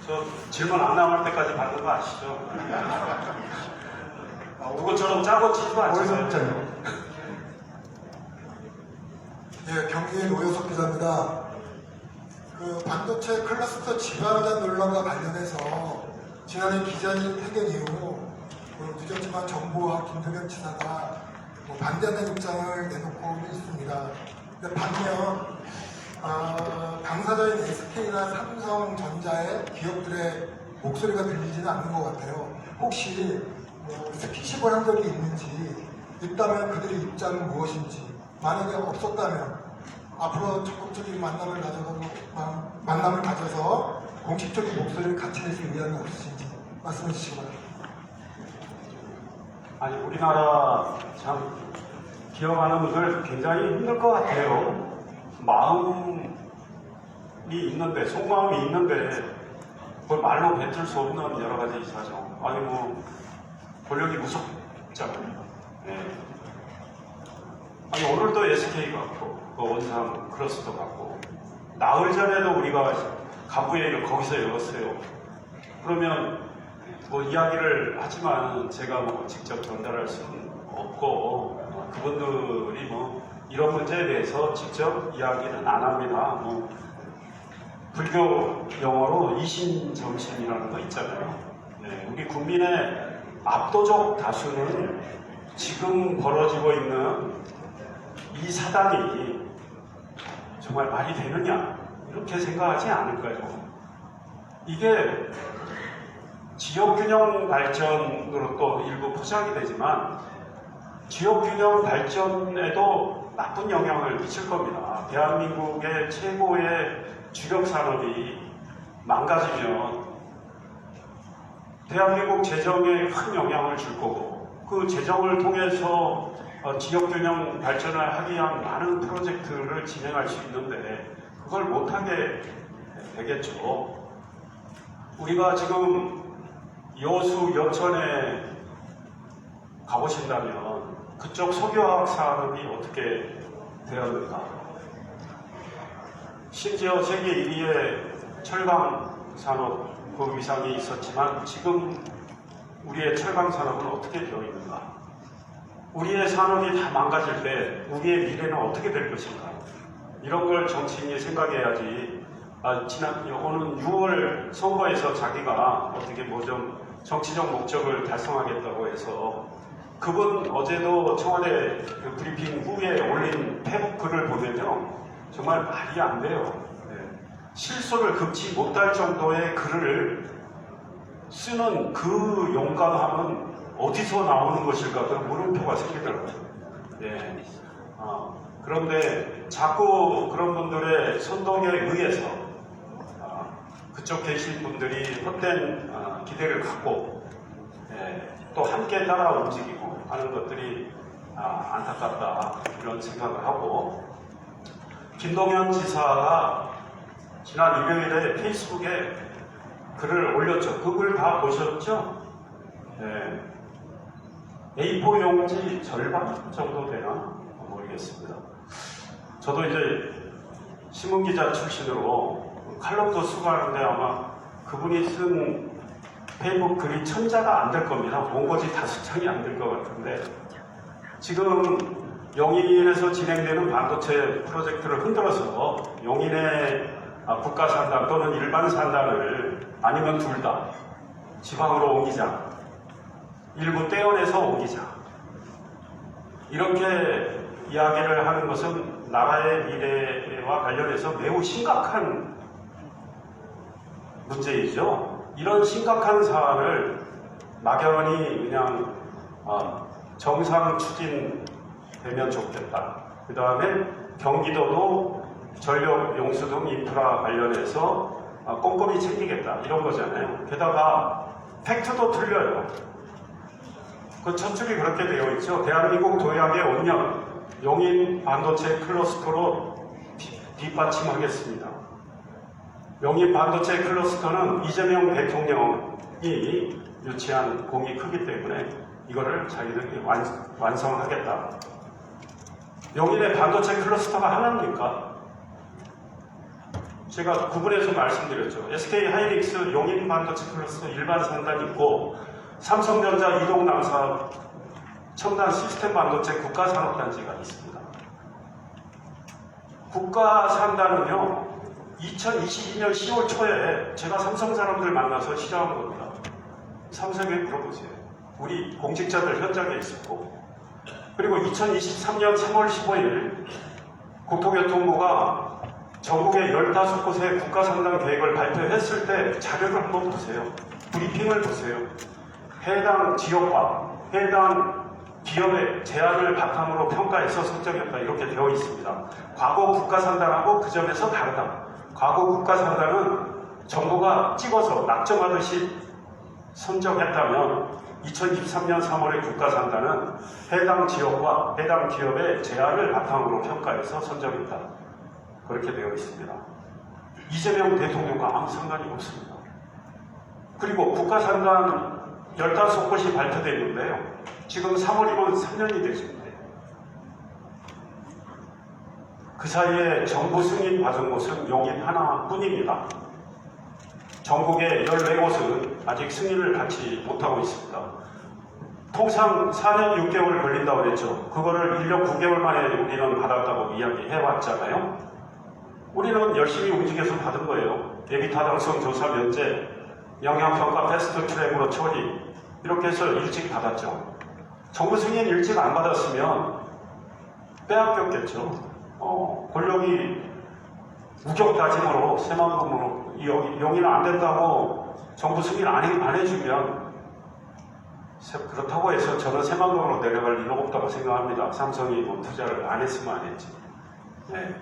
저 질문 안 나올 때까지 받는 거 아시죠? 누구처럼 짜고 치지도 어디서 않잖아요. 묻잖아요. 예, 경기의 노효석 기자입니다. 그 반도체 클러스터 지방이란 논란과 관련해서 지난해 기자님 퇴근 이후 늦었지만 정부와 김동연 지사가 반대하는 입장을 내놓고 있습니다. 근데 반면 당사자인 SK나 삼성전자의 기업들의 목소리가 들리지는 않는 것 같아요. 혹시 스킨십을 한 적이 있는지, 있다면 그들의 입장은 무엇인지, 만약에 없었다면 앞으로 적극적인 만남을 가져서 공식적인 목소리를 같이 내실 의향이 없으신지 말씀해 주시기 바랍니다. 아니, 우리나라 참 기업하는 분들 굉장히 힘들 것 같아요. 마음이 있는데, 속마음이 있는데 그걸 말로 뱉을 수 없는 여러 가지 사정. 아니 뭐 권력이 무섭잖아요. 네. 아니 오늘도 SK 같고 원상 클러스터 같고 나흘 전에도 우리가 간부회의를 거기서 열었어요. 그러면 뭐 이야기를 하지만 제가 뭐 직접 전달할 수는 없고 그분들이 뭐 이런 문제에 대해서 직접 이야기는 안 합니다. 뭐 불교 용어로 이신정신이라는 거 있잖아요. 네, 우리 국민의 압도적 다수는 지금 벌어지고 있는 이 사단이 정말 말이 되느냐 이렇게 생각하지 않을까요? 이게 지역균형 발전으로 또 일부 포장이 되지만 지역균형 발전에도 나쁜 영향을 미칠 겁니다. 대한민국의 최고의 주력 산업이 망가지면 대한민국 재정에 큰 영향을 줄 거고 그 재정을 통해서 지역균형 발전을 하기 위한 많은 프로젝트를 진행할 수 있는데 그걸 못하게 되겠죠. 우리가 지금 여수, 여천에 가보신다면 그쪽 석유화학 산업이 어떻게 되었는가? 심지어 세계 1위의 철강 산업 그 위상이 있었지만 지금 우리의 철강 산업은 어떻게 되어 있는가? 우리의 산업이 다 망가질 때 우리의 미래는 어떻게 될 것인가? 이런 걸 정치인이 생각해야지. 오는 6월 선거에서 자기가 어떻게 뭐 좀 정치적 목적을 달성하겠다고 해서 그분 어제도 청와대 그 브리핑 후에 올린 페북 글을 보면요 정말 말이 안 돼요. 네. 실소를 금치 못할 정도의 글을 쓰는 그 용감함은 어디서 나오는 것일까 그런 물음표가 생기더라고요. 네. 그런데 자꾸 그런 분들의 선동에 의해서 그쪽 계신 분들이 헛된 기대를 갖고 또 함께 따라 움직이고 하는 것들이 안타깝다 이런 생각을 하고 김동연 지사가 지난 일요일에 페이스북에 글을 올렸죠. 그 글 다 보셨죠? 네. A4 용지 절반 정도 되나 모르겠습니다. 저도 이제 신문기자 출신으로 칼럼도 수고하는데 아마 그분이 쓴 페이북 글이 1000자가 안 될 겁니다. 원고지 5장이 안 될 것 같은데 지금 용인에서 진행되는 반도체 프로젝트를 흔들어서 용인의 국가 산단 또는 일반 산단을 아니면 둘 다 지방으로 옮기자, 일부 떼어내서 옮기자, 이렇게 이야기를 하는 것은 나라의 미래와 관련해서 매우 심각한 문제이죠. 이런 심각한 사안을 막연히 그냥 정상 추진되면 좋겠다. 그 다음에 경기도도 전력 용수 등 인프라 관련해서 꼼꼼히 챙기겠다 이런 거잖아요. 게다가 팩트도 틀려요. 그 첫 줄이 그렇게 되어 있죠. 대한민국 도약의 원년 용인 반도체 클러스터로 뒷받침하겠습니다. 용인 반도체 클러스터는 이재명 대통령이 유치한 공이 크기 때문에 이거를 자기들이 완성하겠다. 용인의 반도체 클러스터가 하나입니까? 제가 구분해서 말씀드렸죠. SK 하이닉스 용인 반도체 클러스터 일반 산단이 있고 삼성전자 이동남사 첨단 시스템 반도체 국가산업단지가 있습니다. 국가산단은요, 2022년 10월 초에 제가 삼성 사람들 만나서 시작한 겁니다. 삼성에 물어보세요. 우리 공직자들 현장에 있었고, 그리고 2023년 3월 15일 국토교통부가 전국의 15곳의 국가산단 계획을 발표했을 때 자료를 한번 보세요. 브리핑을 보세요. 해당 지역과 해당 기업의 제안을 바탕으로 평가해서 선정했다 이렇게 되어 있습니다. 과거 국가산단하고 그 점에서 다르다. 과거 국가산단은 정부가 찍어서 낙점하듯이 선정했다면 2023년 3월의 국가산단은 해당 지역과 해당 기업의 제안을 바탕으로 평가해서 선정했다. 그렇게 되어 있습니다. 이재명 대통령과 아무 상관이 없습니다. 그리고 국가산단 15곳이 발표됐는데요. 지금 3월이면 3년이 됐습니다. 그 사이에 정부 승인 받은 곳은 용인 하나뿐입니다. 전국의 14곳은 아직 승인을 받지 못하고 있습니다. 통상 4년 6개월 걸린다고 했죠. 그거를 1년 9개월 만에 우리는 받았다고 이야기해왔잖아요. 우리는 열심히 움직여서 받은 거예요. 예비타당성 조사 면제, 영향평가 패스트 트랙으로 처리, 이렇게 해서 일찍 받았죠. 정부 승인 일찍 안 받았으면 빼앗겼겠죠. 권력이 우격다짐으로 새만금으로 용인은 안 된다고 정부 승인 안 해주면 그렇다고 해서 저는 새만금으로 내려갈 리가 없다고 생각합니다. 삼성이 뭐 투자를 안 했으면 안 했지. 네.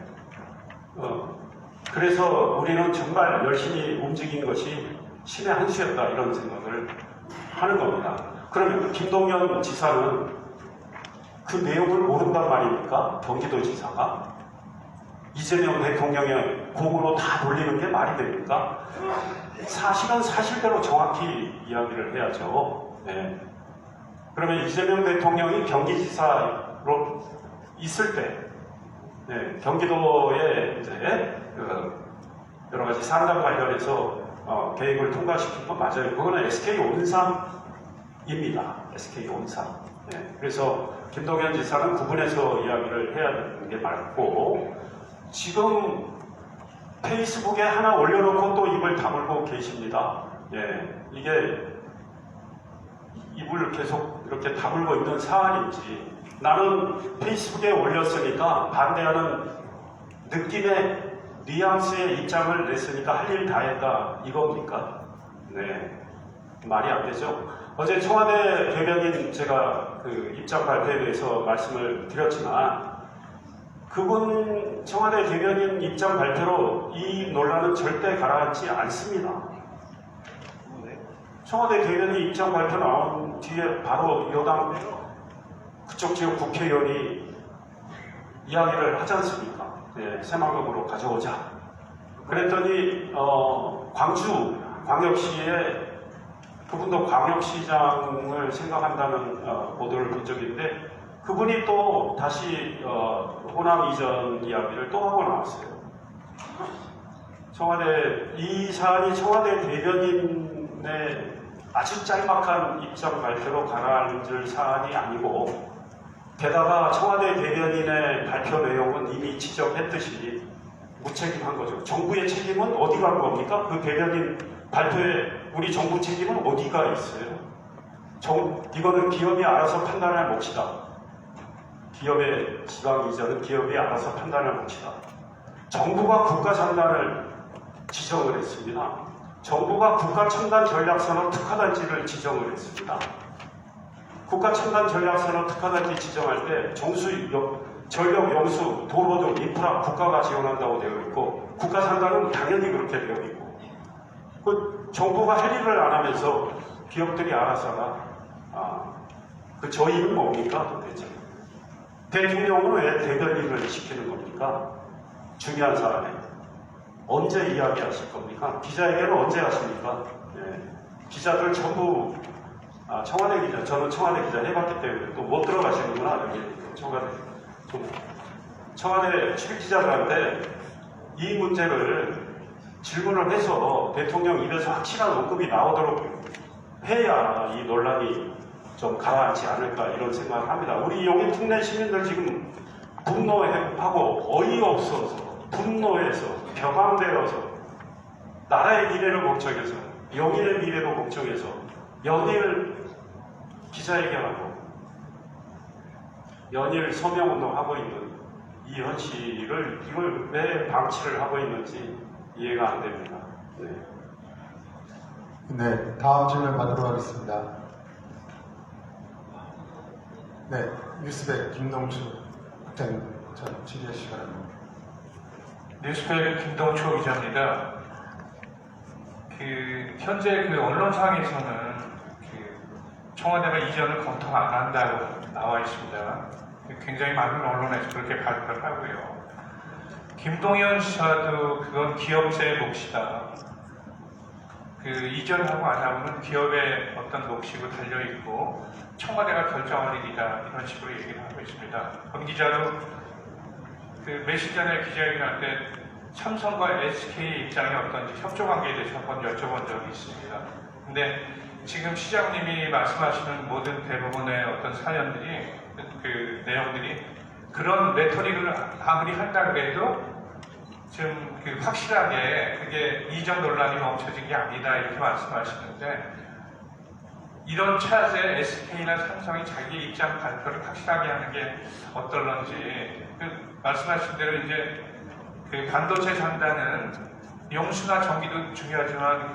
그래서 우리는 정말 열심히 움직인 것이 신의 한 수였다 이런 생각을 하는 겁니다. 그러면 김동연 지사는 그 내용을 모른단 말입니까? 경기도지사가 이재명 대통령의 공으로 다 돌리는 게 말이 됩니까? 사실은 사실대로 정확히 이야기를 해야죠. 네. 그러면 이재명 대통령이 경기지사로 있을 때 네, 경기도에 이제 여러 가지 산단 관련해서 계획을 통과시킨 건 맞아요. 그거는 SK 온삼입니다. SK 온삼. 네, 그래서 김동연 지사는 구분해서 이야기를 해야 되는 게 맞고 지금 페이스북에 하나 올려놓고 또 입을 다물고 계십니다. 예, 이게 입을 계속 이렇게 다물고 있는 사안인지 나는 페이스북에 올렸으니까 반대하는 느낌의 뉘앙스의 입장을 냈으니까 할 일 다 했다 이겁니까? 네, 말이 안 되죠. 어제 청와대 대변인 제가 그 입장 발표에 대해서 말씀을 드렸지만 그분 청와대 대변인 입장 발표로 이 논란은 절대 가라앉지 않습니다. 청와대 대변인 입장 발표 나온 뒤에 바로 여당 그쪽 지역 국회의원이 이야기를 하지 않습니까? 네, 새만금으로 가져오자. 그랬더니 광주 광역시에 그분도 광역시장을 생각한다는 보도를 본 적이 있는데 그분이 또 다시 호남 이전 이야기를 또 하고 나왔어요. 청와대 이 사안이 청와대 대변인의 아주 짤막한 입장 발표로 가라앉을 사안이 아니고 게다가 청와대 대변인의 발표 내용은 이미 지적했듯이 무책임한 거죠. 정부의 책임은 어디 간 겁니까? 그 대변인 발표에 우리 정부 책임은 어디가 있어요? 이거는 기업이 알아서 판단할 몫이다. 기업의 지방 이전은 기업이 알아서 판단할 몫이다. 정부가 국가장단을 지정을 했습니다. 정부가 국가첨단전략산업 특화단지를 지정을 했습니다. 국가첨단전략산업 특화단지 지정할 때 전력, 영수, 도로 등 인프라 국가가 지원한다고 되어 있고 국가산단은 당연히 그렇게 되어 있고 그 정부가 할 일을 안 하면서 기업들이 알아서가 그 저희는 뭡니까 도대체? 대통령은 왜 대변인을 시키는 겁니까? 중요한 사안에 언제 이야기하실 겁니까? 기자회견은 언제 하십니까? 네. 기자들 전부 청와대 기자, 저는 청와대 기자 해봤기 때문에 또 못 들어가시는구나 여기 청와대 출입 기자들한테 이 문제를 질문을 해서 대통령 입에서 확실한 언급이 나오도록 해야 이 논란이 좀 가라앉지 않을까 이런 생각을 합니다. 우리 용인 특내 시민들 지금 분노하고 어이없어서 분노해서 격앙되어서 나라의 미래를 걱정해서 용인의 미래를 걱정해서 연일 기자회견하고 연일 서명운동하고 있는 이 현실을 이걸 왜 방치를 하고 있는지 이해가 안 됩니다. 네. 네, 다음 질문 받도록 하겠습니다. 네, 뉴스백 김동주 국장님, 질의하시기 바랍니다. 뉴스백 김동초 기자입니다. 현재 언론상에서는 청와대가 이전을 검토 안 한다고 나와 있습니다. 굉장히 많은 언론에서 그렇게 발표를 하고요. 김동연 지사도 그건 기업체의 몫이다. 이전하고 안 하고는 기업의 어떤 몫이고 달려있고 청와대가 결정할 일이다. 이런 식으로 얘기를 하고 있습니다. 권 기자도 며칠 전에 기자회견할 때 삼성과 SK 입장이 어떤지 협조 관계에 대해서 한번 여쭤본 적이 있습니다. 근데 지금 시장님이 말씀하시는 모든 대부분의 어떤 사연들이 내용들이 그런 레토릭을 아무리 한다 그래도 좀 확실하게 그게 이전 논란이 멈춰진 게 아니다 이렇게 말씀하시는데 이런 차세 SK나 삼성이 자기 입장 발표를 확실하게 하는 게 어떨런지 말씀하신 대로 이제 반도체 산다는 용수나 전기도 중요하지만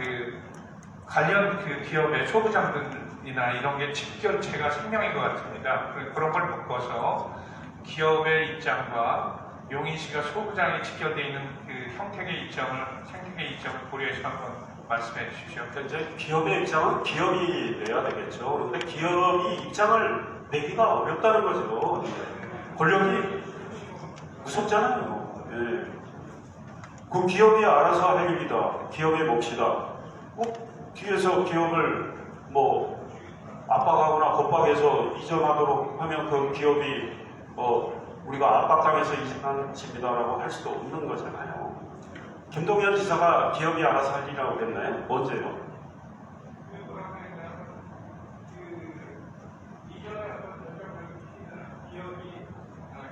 관련 기업의 소부장들이나 이런 게 직결체가 생명인 것 같습니다. 그런 걸 묶어서 기업의 입장과 용인시가 소부장이 직결되어 있는 생태계 입장을 고려해서 한번 말씀해 주십시오. 이제 기업의 입장은 기업이 내야 되겠죠. 그런데 기업이 입장을 내기가 어렵다는 거죠. 권력이 무섭잖아요. 네. 그 기업이 알아서 할 일이다. 기업의 몫이다. 뒤에서 기업을 압박하거나 겁박해서 이전하도록 하면 그 기업이 우리가 압박당해서 이전하는 집이다라고 할 수도 없는 거잖아요. 김동연 지사가 기업이 알아서 할 일이라고 그랬나요? 언제요?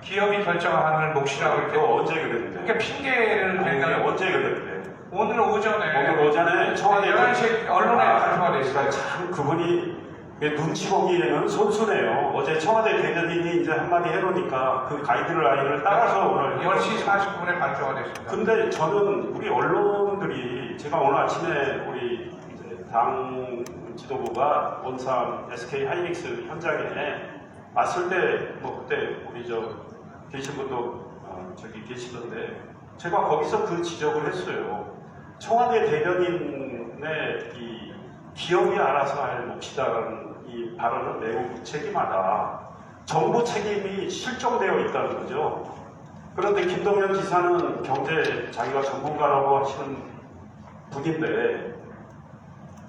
기업이 결정하는 몫이라고 이렇게 언제 그랬는데? 그러니까 핑계를 대는 언제 그랬는데? 오늘 오전에 청와대 11시에 언론에 발표가 됐어요. 참 그분이 눈치 보기에는 손수네요. 어제 청와대 대변인이 이제 한마디 해놓으니까 그 가이드라인을 따라서 오늘 10시 40분에 발표가 됐습니다. 근데 저는 우리 언론들이 제가 오늘 아침에 우리 이제 당 지도부가 원산 SK 하이닉스 현장에 왔을 때 그때 우리 계신 분도 저기 계시던데 제가 거기서 그 지적을 했어요. 청와대 대변인의 이 기업이 알아서 할 몫이다라는 이 발언은 매우 무책임하다. 정부 책임이 실종되어 있다는 거죠. 그런데 김동연 지사는 경제 자기가 전문가라고 하시는 분인데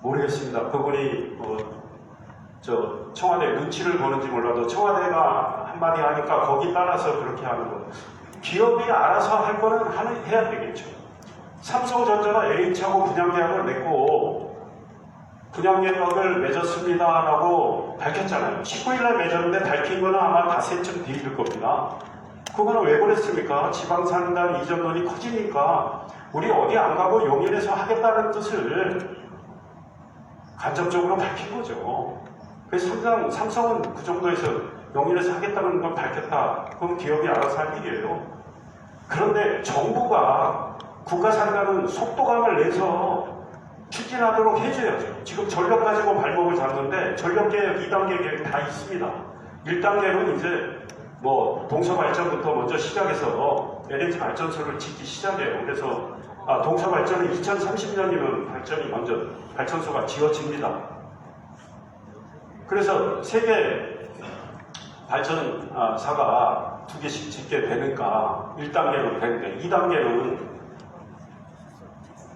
모르겠습니다. 그분이 저 청와대 눈치를 보는지 몰라도 청와대가 한마디 하니까 거기 따라서 그렇게 하는 거. 기업이 알아서 할 거는 해야 되겠죠. 삼성전자가 H하고 분양계약을 맺고 분양계약을 맺었습니다라고 밝혔잖아요. 19일날 맺었는데 밝힌 거는 아마 닷새쯤 뒤일 겁니다. 그거는 왜 그랬습니까? 지방산단 이전론이 커지니까 우리 어디 안 가고 용인에서 하겠다는 뜻을 간접적으로 밝힌 거죠. 그래서 삼성은 그 정도에서 용인에서 하겠다는 걸 밝혔다. 그럼 기업이 알아서 할 일이에요. 그런데 정부가 국가산단은 속도감을 내서 추진하도록 해줘야죠. 지금 전력 가지고 발목을 잡는데 전력계획 2단계 계획 다 있습니다. 1단계는 이제 뭐 동서발전부터 먼저 시작해서 LNG 발전소를 짓기 시작해요. 그래서 동서발전은 2030년이면 발전소가 지어집니다. 그래서 세계 발전사가 2개씩 짓게 되니까 1단계로 되는데 2단계는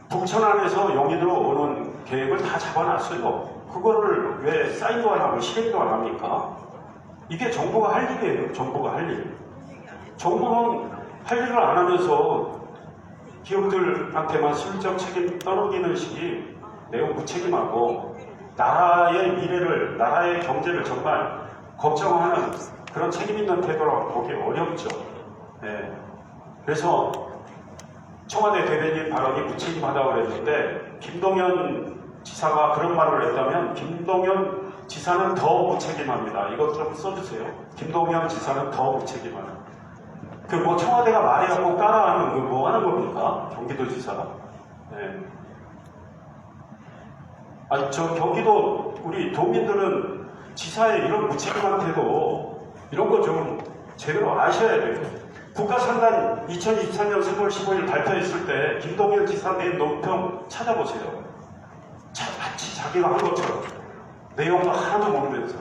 북천안에서 용인으로 오는 계획을 다 잡아놨어요. 그거를 왜 사인도 안 하고 실행도 안 합니까? 이게 정부가 할 일이에요. 정부가 할 일. 정부는 할 일을 안 하면서 기업들한테만 실적 책임 떠넘기는 식이 매우 무책임하고 나라의 미래를, 나라의 경제를 정말 걱정하는 그런 책임 있는 태도라고 보기 어렵죠. 네. 그래서 청와대 대변인 발언이 무책임하다고 그랬는데 김동연 지사가 그런 말을 했다면 김동연 지사는 더 무책임합니다. 이것 좀 써주세요. 김동연 지사는 더 무책임하는. 그 뭐 청와대가 말해갖고 따라하는 그 뭐 하는 겁니까? 경기도지사가. 네. 아니 저 경기도 우리 도민들은 지사의 이런 무책임한 태도 이런 거 좀 제대로 아셔야 돼요. 국가산단 2023년 3월 15일 발표했을 때 김동연 지사 낸 논평 찾아보세요. 마치 자기가 한 것처럼 내용도 하나도 모르면서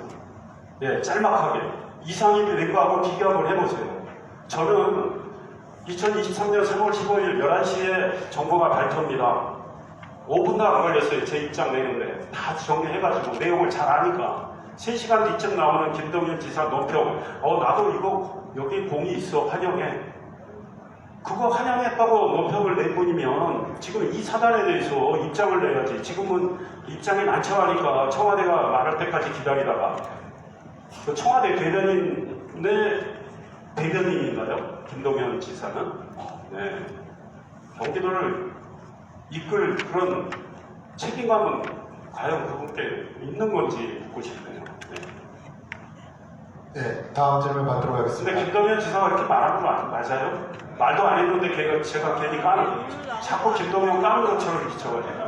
짤막하게 이상입이 낸 거하고 비교를 해보세요. 저는 2023년 3월 15일 11시에 정보가 발표입니다. 5분도 안 걸렸어요. 제 입장 내는데 다 정리해가지고 내용을 잘 아니까 3시간 뒤쯤 나오는 김동연 지사 논평 나도 이거 여기 공이 있어 환영해. 그거 환영했다고 논평을 낸 분이면 지금 이 사단에 대해서 입장을 내야지. 지금은 입장이 난처하니까 청와대가 말할 때까지 기다리다가 그 청와대 대변인의 대변인인가요? 김동연 지사는 네. 경기도를 이끌 그런 책임감은 과연 그분께 있는 건지 묻고 싶네요. 네, 다음 질문 받도록 하겠습니다. 근데 김동연 지사가 이렇게 말하는 거 맞아요? 말도 안 했는데 제가 괜히 까는 자꾸 김동연 까는 것처럼 비춰가지고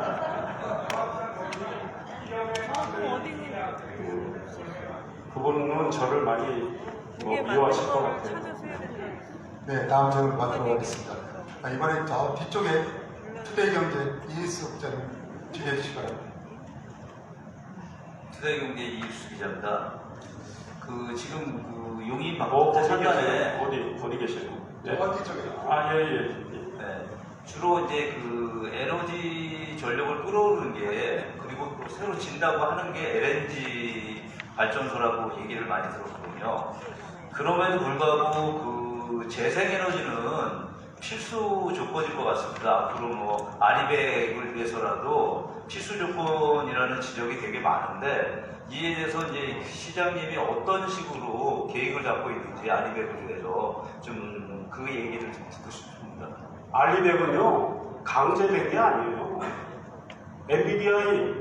그분은 저를 많이 미워하실 것 같아요. 네, 다음 질문 받도록 하겠습니다. 이번에 저 뒤쪽에 투데이경제 이일수 기자님 준비해 주시기 바랍니다. 투데이경제 이일수 기자입니다. 지금 용인 방법제 산단에 어디 계세요? 네. 뒤쪽에. 네, 주로 이제 에너지 전력을 끌어오르는 게 그리고 또 새로 진다고 하는 게 LNG 발전소라고 얘기를 많이 들었거든요. 그럼에도 불구하고 재생에너지는 필수 조건일 것 같습니다. 앞으로 아리백을 위해서라도 필수 조건이라는 지적이 되게 많은데 이에 대해서 이제 시장님이 어떤 식으로 계획을 잡고 있는지 아리백을 위해서 좀 그 얘기를 좀 듣고 싶습니다. 알리백은요 강제된 게 아니에요. 엔비디아이,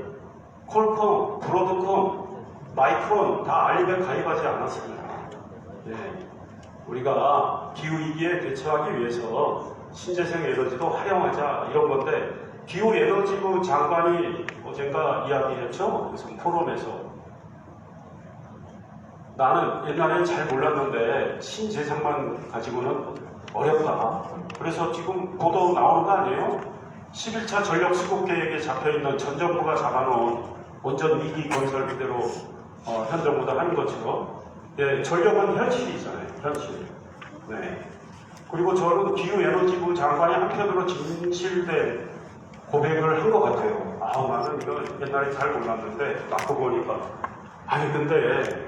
콜컴, 브로드컴, 마이크론 다 알리백 가입하지 않았습니다. 네. 우리가 기후위기에 대처하기 위해서 신재생 에너지도 활용하자 이런 건데 기후에너지부 장관이 어젠가 이야기했죠. 무슨 포럼에서 나는 옛날엔 잘 몰랐는데 신재생만 가지고는 어렵다. 그래서 지금 보도 나오는 거 아니에요? 11차 전력 수급 계획에 잡혀있는 전 정부가 잡아놓은 원전 위기 건설 그대로 현 정부가 하는 것처럼 전력은 현실이잖아요. 현실. 네. 그리고 저는 기후에너지부 장관이 한편으로 진실된 고백을 한 것 같아요. 나는 이거 옛날에 잘 몰랐는데 막고 보니까 아니 근데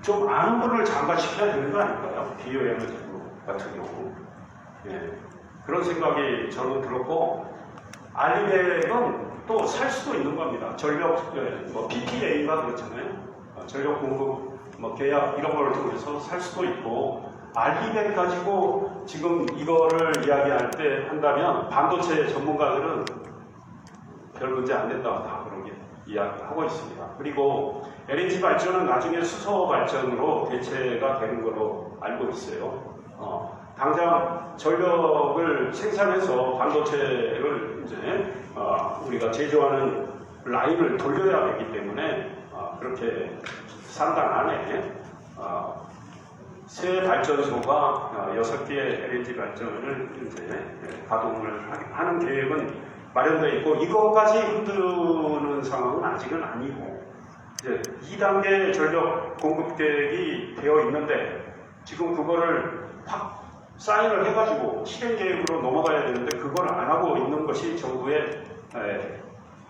좀 아는 분을 장가시켜야 되는 거 아닐까요? 비오에너지 같은 경우. 예. 그런 생각이 저는 들었고 알리백은 또 살 수도 있는 겁니다. 전력 뭐 PPA가 그렇잖아요. 전력 공급 뭐 계약 이런 걸 통해서 살 수도 있고 알리백 가지고 지금 이거를 이야기할 때 한다면 반도체 전문가들은 별 문제 안 된다고 다 그렇게 이야기하고 있습니다. 그리고 LNG 발전은 나중에 수소 발전으로 대체가 되는 거로 알고 있어요. 당장 전력을 생산해서 반도체를 이제 우리가 제조하는 라인을 돌려야 되기 때문에 그렇게 상당 안에 새 발전소가 6개의 LNG 발전을 이제 가동을 하는 계획은 마련되어 있고 이것까지 흔드는 상황은 아직은 아니고 이제 2단계 전력 공급 계획이 되어 있는데 지금 그거를 확 사인을 해가지고 실행 계획으로 넘어가야 되는데 그걸 안 하고 있는 것이 정부의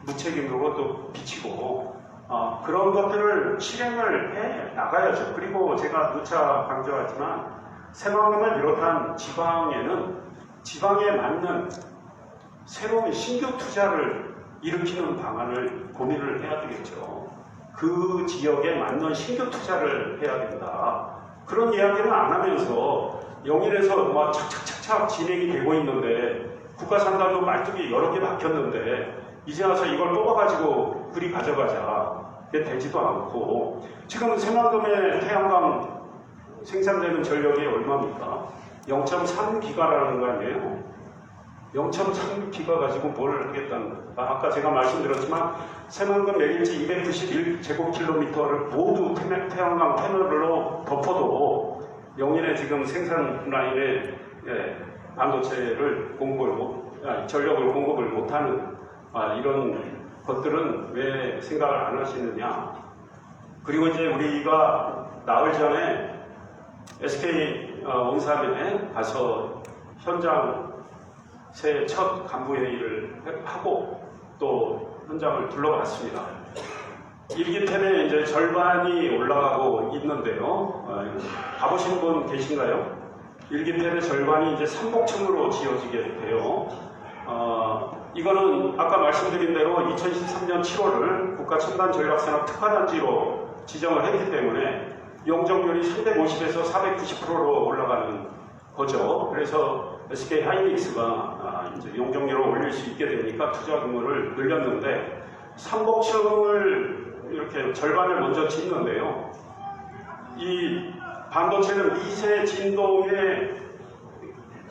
무책임으로 또 비치고 그런 것들을 실행을 해 나가야죠. 그리고 제가 누차 강조하지만 새만금을 비롯한 지방에는 지방에 맞는 새로운 신규 투자를 일으키는 방안을 고민을 해야 되겠죠. 그 지역에 맞는 신규 투자를 해야 된다. 그런 이야기는 안 하면서 영일에서 막 착착착착 진행이 되고 있는데 국가산단도 말뚝이 여러 개 막혔는데 이제 와서 이걸 뽑아가지고 그리 가져가자. 그게 되지도 않고 지금 새만금의 태양광 생산되는 전력이 얼마입니까? 0.3기가라는 거 아니에요? 0.3기가 가지고 뭘 하겠다는 거예요. 아까 제가 말씀드렸지만 새만금 매일치 291제곱킬로미터를 모두 태양광 패널로 덮어도 영일의 지금 생산 라인에 반도체를 전력을 공급을 못하는 이런 것들은 왜 생각을 안 하시느냐. 그리고 이제 우리가 나흘 전에 SK 온산에 가서 현장 새 첫 간부회의를 하고 또 현장을 둘러봤습니다. 일기템에 이제 절반이 올라가고 있는데요. 가보신 분 계신가요? 일기템의 절반이 이제 삼복층으로 지어지게 돼요. 이거는 아까 말씀드린 대로 2013년 7월을 국가첨단전략산업 특화단지로 지정을 했기 때문에 용적률이 350에서 490%로 올라가는 거죠. 그래서 SK 하이닉스가 이제 용적률을 올릴 수 있게 되니까 투자 규모를 늘렸는데 삼복층을 이렇게 절반을 먼저 짓는데요. 이 반도체는 미세 진동에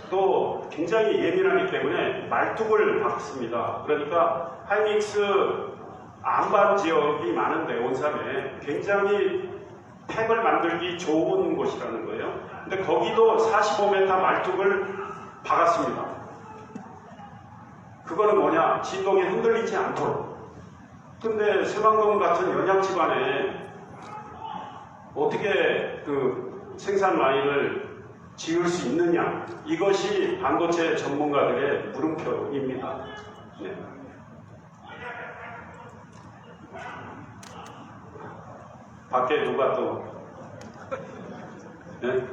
또 굉장히 예민하기 때문에 말뚝을 박습니다. 그러니까 하이닉스 안반 지역이 많은데 온산에 굉장히 팩을 만들기 좋은 곳이라는 거예요. 근데 거기도 45m 말뚝을 박았습니다. 그거는 뭐냐? 진동에 흔들리지 않도록. 근데 새만금 같은 연양 집안에 어떻게 그 생산 라인을 지을 수 있느냐? 이것이 반도체 전문가들의 물음표입니다. 네. 밖에 누가 또 네?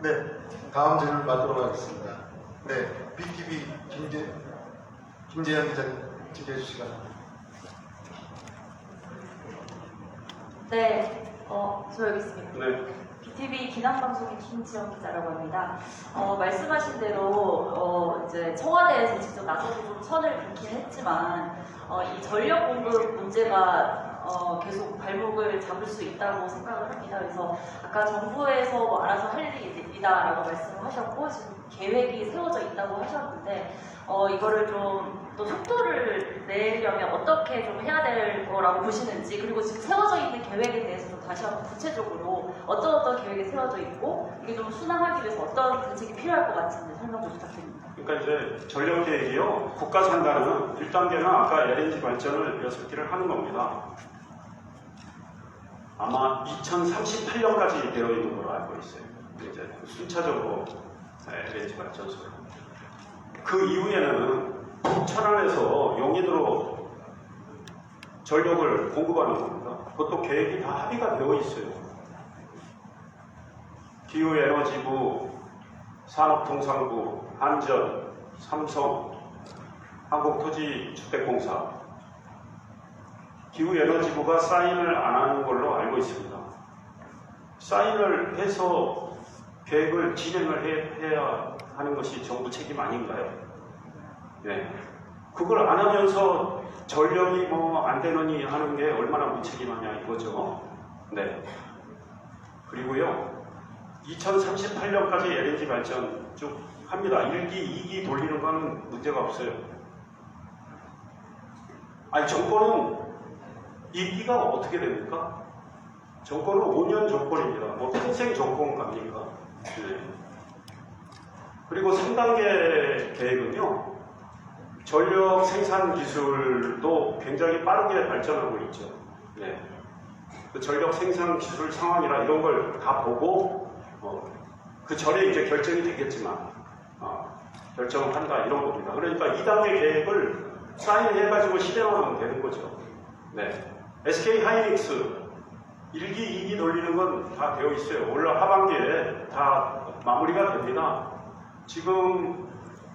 네, 다음 질문 받도록 하겠습니다. 네, BTV 김재현 기자님 질의해 주시기 바랍니다. 네, 저 여기 있습니다. 네. BTV 기남방송의 김지영 기자라고 합니다. 말씀하신 대로 이제 청와대에서 직접 나서서 좀 선을 긋긴 했지만 이 전력 공급 문제가 계속 발목을 잡을 수 있다고 생각을 합니다. 그래서 아까 정부에서 뭐 알아서 할 일이다라고 말씀을 하셨고 지금 계획이 세워져 있다고 하셨는데 이거를 좀 또 속도를 내려면 어떻게 좀 해야 될 거라고 보시는지, 그리고 지금 세워져 있는 계획에 대해서 좀 다시 한번 구체적으로 어떤 계획이 세워져 있고 이게 좀 순항하기 위해서 어떤 대책이 필요할 것 같은지 설명 좀 부탁드립니다. 그러니까 이제 전력 계획이요. 국가 산단은 1단계는 아까 LNG 발전을 6개를 하는 겁니다. 아마 2038년까지 되어 있는 걸로 알고 있어요. 이제 순차적으로 LNG 발전소. 그 이후에는 북천안에서 용인으로 전력을 공급하는 겁니다. 그것도 계획이 다 합의가 되어 있어요. 기후에너지부, 산업통상부, 한전, 삼성, 한국토지주택공사, 기후에너지부가 사인을 안 하는 걸로 알고 있습니다. 사인을 해서 계획을 진행을 해야 하는 것이 정부 책임 아닌가요? 네. 그걸 안 하면서 전력이 뭐 안 되느니 하는 게 얼마나 무책임하냐 이거죠. 네. 그리고요, 2038년까지 LNG 발전 쭉 합니다. 1기, 2기 돌리는 건 문제가 없어요. 아니, 정권은 2기가 어떻게 됩니까? 정권은 5년 정권입니다. 뭐 평생 정권 갑니까? 네. 그리고 3단계 계획은요, 전력 생산 기술도 굉장히 빠르게 발전하고 있죠. 네. 그 전력 생산 기술 상황이나 이런 걸 다 보고 그 전에 이제 결정이 되겠지만 결정을 한다 이런 겁니다. 그러니까 2단계 계획을 사인해가지고 실행하면 되는 거죠. 네. SK 하이닉스 1기, 2기 돌리는 건 다 되어 있어요. 올 하반기에 다 마무리가 됩니다. 지금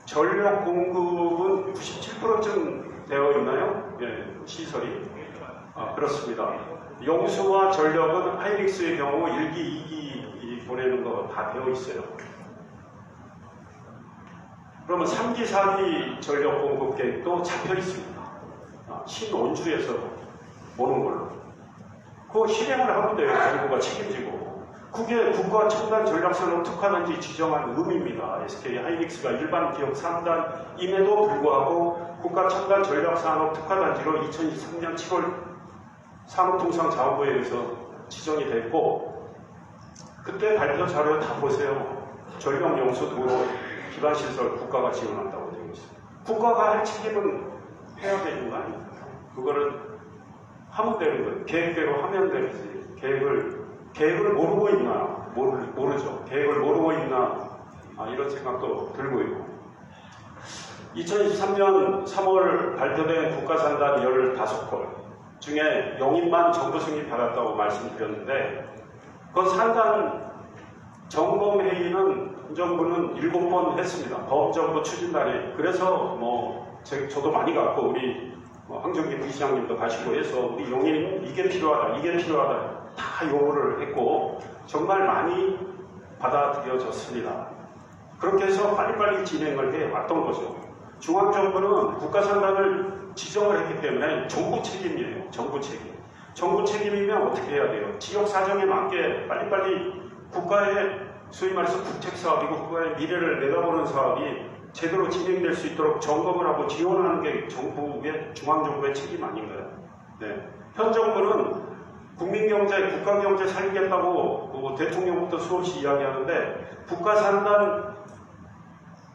전력 공급은 97%쯤 되어 있나요? 예, 시설이. 그렇습니다. 용수와 전력은 하이닉스의 경우 1기, 2기 보내는 거 다 되어 있어요. 그러면 3기, 4기 전력 공급 계획도 잡혀 있습니다. 신원주에서 보는 걸로. 그거 실행을 하면 돼요. 정부가 책임지고. 그게 국가 첨단 전략산업 특화단지 지정한 의미입니다. SK 하이닉스가 일반 기업 3단임에도 불구하고 국가 첨단 전략산업 특화단지로 2023년 7월 산업통상자원부에 의해서 지정이 됐고, 그때 발표 자료 다 보세요. 전력 용수 도로 기반시설 국가가 지원한다고 되어 있어요. 국가가 할 책임은 해야 되는 거 아닙니까? 그거를 하면 되는 거예요. 계획대로 하면 되지. 계획을 모르고 있나? 모르죠. 계획을 모르고 있나? 이런 생각도 들고 있고. 2023년 3월 발표된 국가산단 15건 중에 용인만 정부 승인 받았다고 말씀드렸는데, 그 산단 점검회의는 정부는 7번 했습니다. 범정부 추진단에. 그래서 저도 많이 갔고, 우리 황정기 부시장님도 가시고 해서 우리 용인 이게 필요하다, 이게 필요하다 다 요구를 했고 정말 많이 받아들여졌습니다. 그렇게 해서 빨리빨리 진행을 해왔던 거죠. 중앙정부는 국가산단을 지정을 했기 때문에 정부 책임이에요. 정부 책임. 정부 책임이면 어떻게 해야 돼요? 지역 사정에 맞게 빨리빨리 국가의 소위 말해서 국책 사업이고 국가의 미래를 내다보는 사업이 제대로 진행될 수 있도록 점검을 하고 지원하는 게 정부의, 중앙정부의 책임 아닌가요? 네. 현 정부는 국민경제, 국가경제 살리겠다고 대통령부터 수없이 이야기하는데 국가산단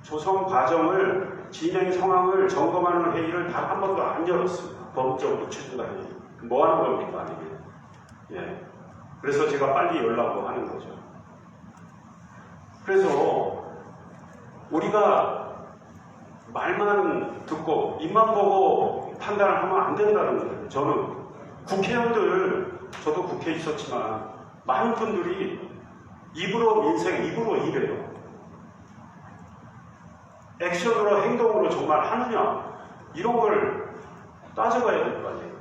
조성 과정을, 진행 상황을 점검하는 회의를 단 한 번도 안 열었습니다. 법정부 추진단이. 뭐 하는 겁니까? 이게. 예. 그래서 제가 빨리 열라고 하는 거죠. 그래서 우리가 말만 듣고 입만 보고 판단을 하면 안 된다는 거예요. 저는 국회의원들, 저도 국회에 있었지만 많은 분들이 입으로 민생, 입으로 일해요. 액션으로, 행동으로 정말 하느냐, 이런 걸 따져봐야 될 거 아니에요.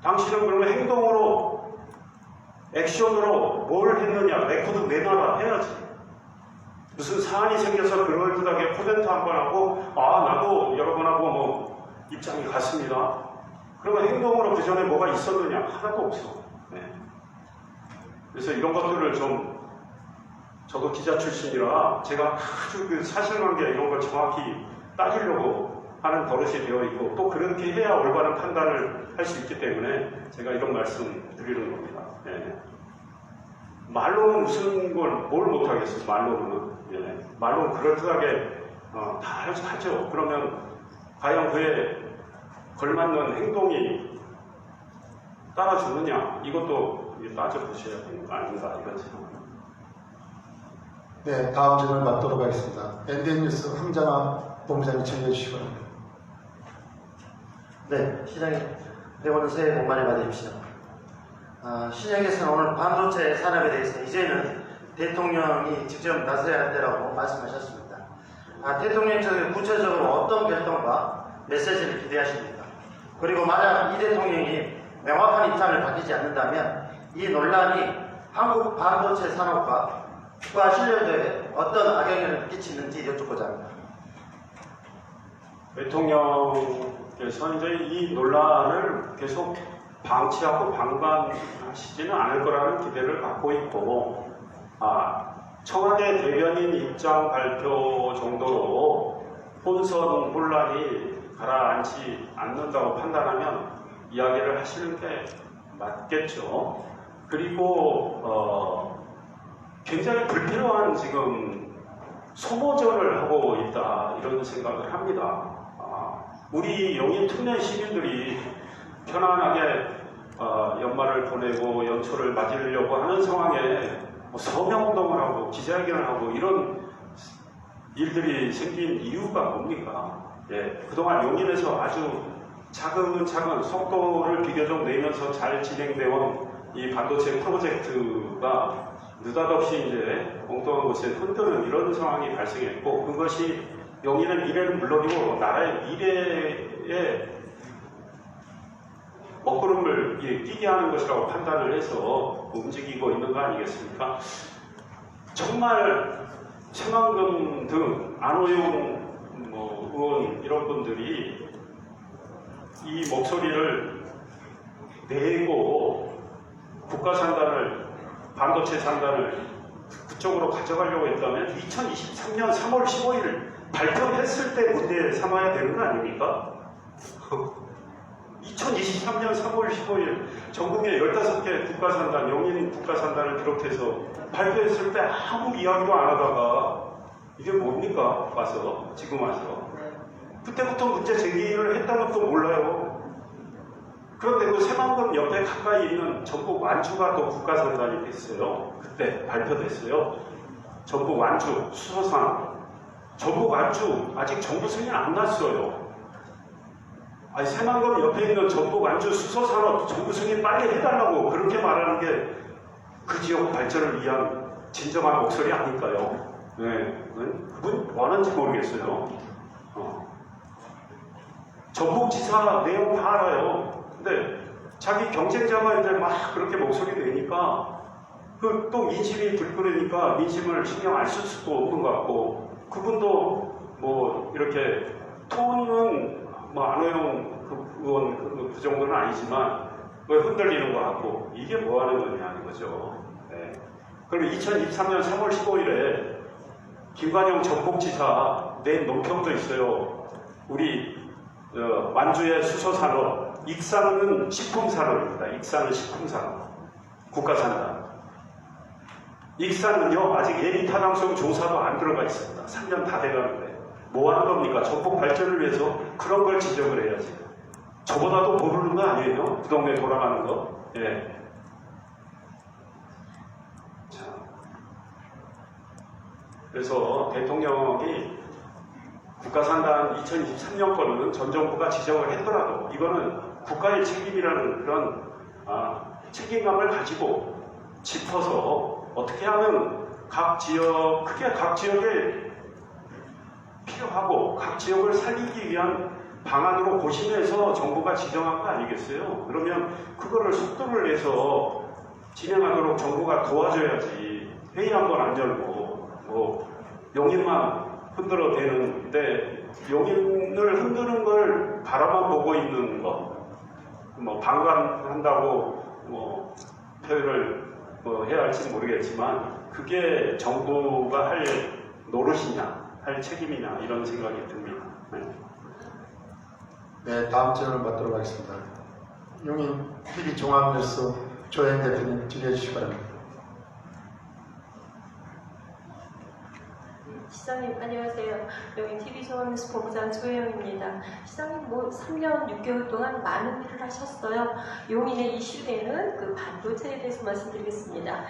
당신은 그러면 행동으로, 액션으로 뭘 했느냐, 레코드 내놔라 해야지. 무슨 사안이 생겨서 그럴듯하게 코멘트 한 번 하고 나도 여러분하고 입장이 같습니다. 그러면 행동으로 그 전에 뭐가 있었느냐? 하나도 없어. 네. 그래서 이런 것들을 좀, 저도 기자 출신이라 제가 아주 그 사실관계 이런 걸 정확히 따지려고 하는 버릇이 되어 있고, 또 그렇게 해야 올바른 판단을 할 수 있기 때문에 제가 이런 말씀 드리는 겁니다. 네. 말로는 무슨 뭘 못하겠어요. 말로는. 예. 말로는 그럴듯하게 다 하죠. 그러면 과연 그에 걸맞는 행동이 따라주느냐, 이것도 따져보셔야 되는 거 아닌가 이런 생각입니다. 네, 다음 질문을 받도록 하겠습니다. NDN 뉴스 황장아 본부장님 질의해 주시기 바랍니다. 네, 시장님, 오늘 새해 복 많이 받으십시오. 시장에서는 오늘 반도체 산업에 대해서 이제는 대통령이 직접 나서야 할 때라고 말씀하셨습니다. 대통령께서 구체적으로 어떤 결정과 메시지를 기대하십니까? 그리고 만약 이 대통령이 명확한 입장을 밝히지 않는다면 이 논란이 한국 반도체 산업과 국가 신뢰도에 어떤 악영향을 끼치는지 여쭙고자 합니다. 대통령께서 이제 이 논란을 계속 방치하고 방관하시지는 않을 거라는 기대를 갖고 있고, 청와대 대변인 입장 발표 정도로 혼선 혼란이 가라앉지 않는다고 판단하면 이야기를 하시는 게 맞겠죠. 그리고 굉장히 불필요한 지금 소모전을 하고 있다 이런 생각을 합니다. 우리 용인 특례 시민들이 편안하게 연말을 보내고 연초를 맞이려고 하는 상황에 서명운동을 하고 기자회견을 하고 이런 일들이 생긴 이유가 뭡니까? 그동안 용인에서 아주 차근차근 속도를 비교적 내면서 잘 진행되어 이 반도체 프로젝트가 느닷없이 이제 엉뚱한 곳에 흔드는 이런 상황이 발생했고, 그것이 용인의 미래는 물론이고 나라의 미래에 먹구름을 끼게 하는 것이라고 판단을 해서 움직이고 있는 거 아니겠습니까? 정말 최만금 등 안호영 의원 이런 분들이 이 목소리를 내고 국가 산단을, 반도체 산단을 그쪽으로 가져가려고 했다면 2023년 3월 15일 발표했을 때 문제 삼아야 되는 거 아닙니까? 2023년 3월 15일 전국의 15개 국가산단, 용인 국가산단을 비롯해서 발표했을 때 아무 이야기도 안 하다가 이게 뭡니까? 와서, 지금 와서. 그때부터 문제 제기를 했다는 것도 몰라요. 그런데 그 새만금 옆에 가까이 있는 전북 완주가 또 국가산단이 됐어요. 그때 발표됐어요. 전북 완주, 수서산. 전북 완주 아직 정부 승인 안 났어요. 새만금 옆에 있는 전북 완주 수서산업 정부 승인 빨리 해달라고 그렇게 말하는 게 그 지역 발전을 위한 진정한 목소리 아닐까요? 그분 뭐 하는지 모르겠어요. 전북지사 내용 다 알아요. 근데 자기 경쟁자가 이제 막 그렇게 목소리 내니까 또 민심이 불끈하니까 민심을 신경 안 쓸 수도 없는 것 같고, 그분도 이렇게 톤은 안호영 의원 그 정도는 아니지만 흔들리는 것 같고, 이게 뭐 하는 거냐 이거죠. 그럼 2023년 3월 15일에 김관영 전북지사 낸 논평도 있어요. 우리 완주의 수소산업, 익산은 식품산업입니다. 익산은 식품산업, 국가산업. 익산은요 아직 예비타당성 조사도 안 들어가 있습니다. 3년 다 돼가는데 뭐 하는 겁니까? 전북 발전을 위해서 그런 걸 지적을 해야지. 저보다도 모르는 거 아니에요? 그 동네 돌아가는 거. 자, 그래서 대통령이 국가산단 2023년 거는 전 정부가 지적을 했더라도 이거는 국가의 책임이라는 그런 책임감을 가지고 짚어서 어떻게 하면 그게 각 지역에 필요하고 각 지역을 살리기 위한 방안으로 고심해서 정부가 지정한 거 아니겠어요? 그러면 그거를 속도를 내서 진행하도록 정부가 도와줘야지. 회의 한번 안 열고 용인만 흔들어 대는데 용인을 흔드는 걸 바라만 보고 있는 거, 방관한다고 표현을 해야 할지 모르겠지만 그게 정부가 할 노릇이냐, 할 책임이냐 이런 생각이 듭니다. 네, 다음 질문을 받도록 하겠습니다. 용인 TV 종합뉴스 조영 대표님 질의해 주시기 바랍니다. 시장님 안녕하세요. 용인 TV 종합뉴스 본부장 조혜영입니다. 시장님 3년 6개월 동안 많은 일을 하셨어요. 용인에 이슈되는 그 반도체에 대해서 말씀드리겠습니다.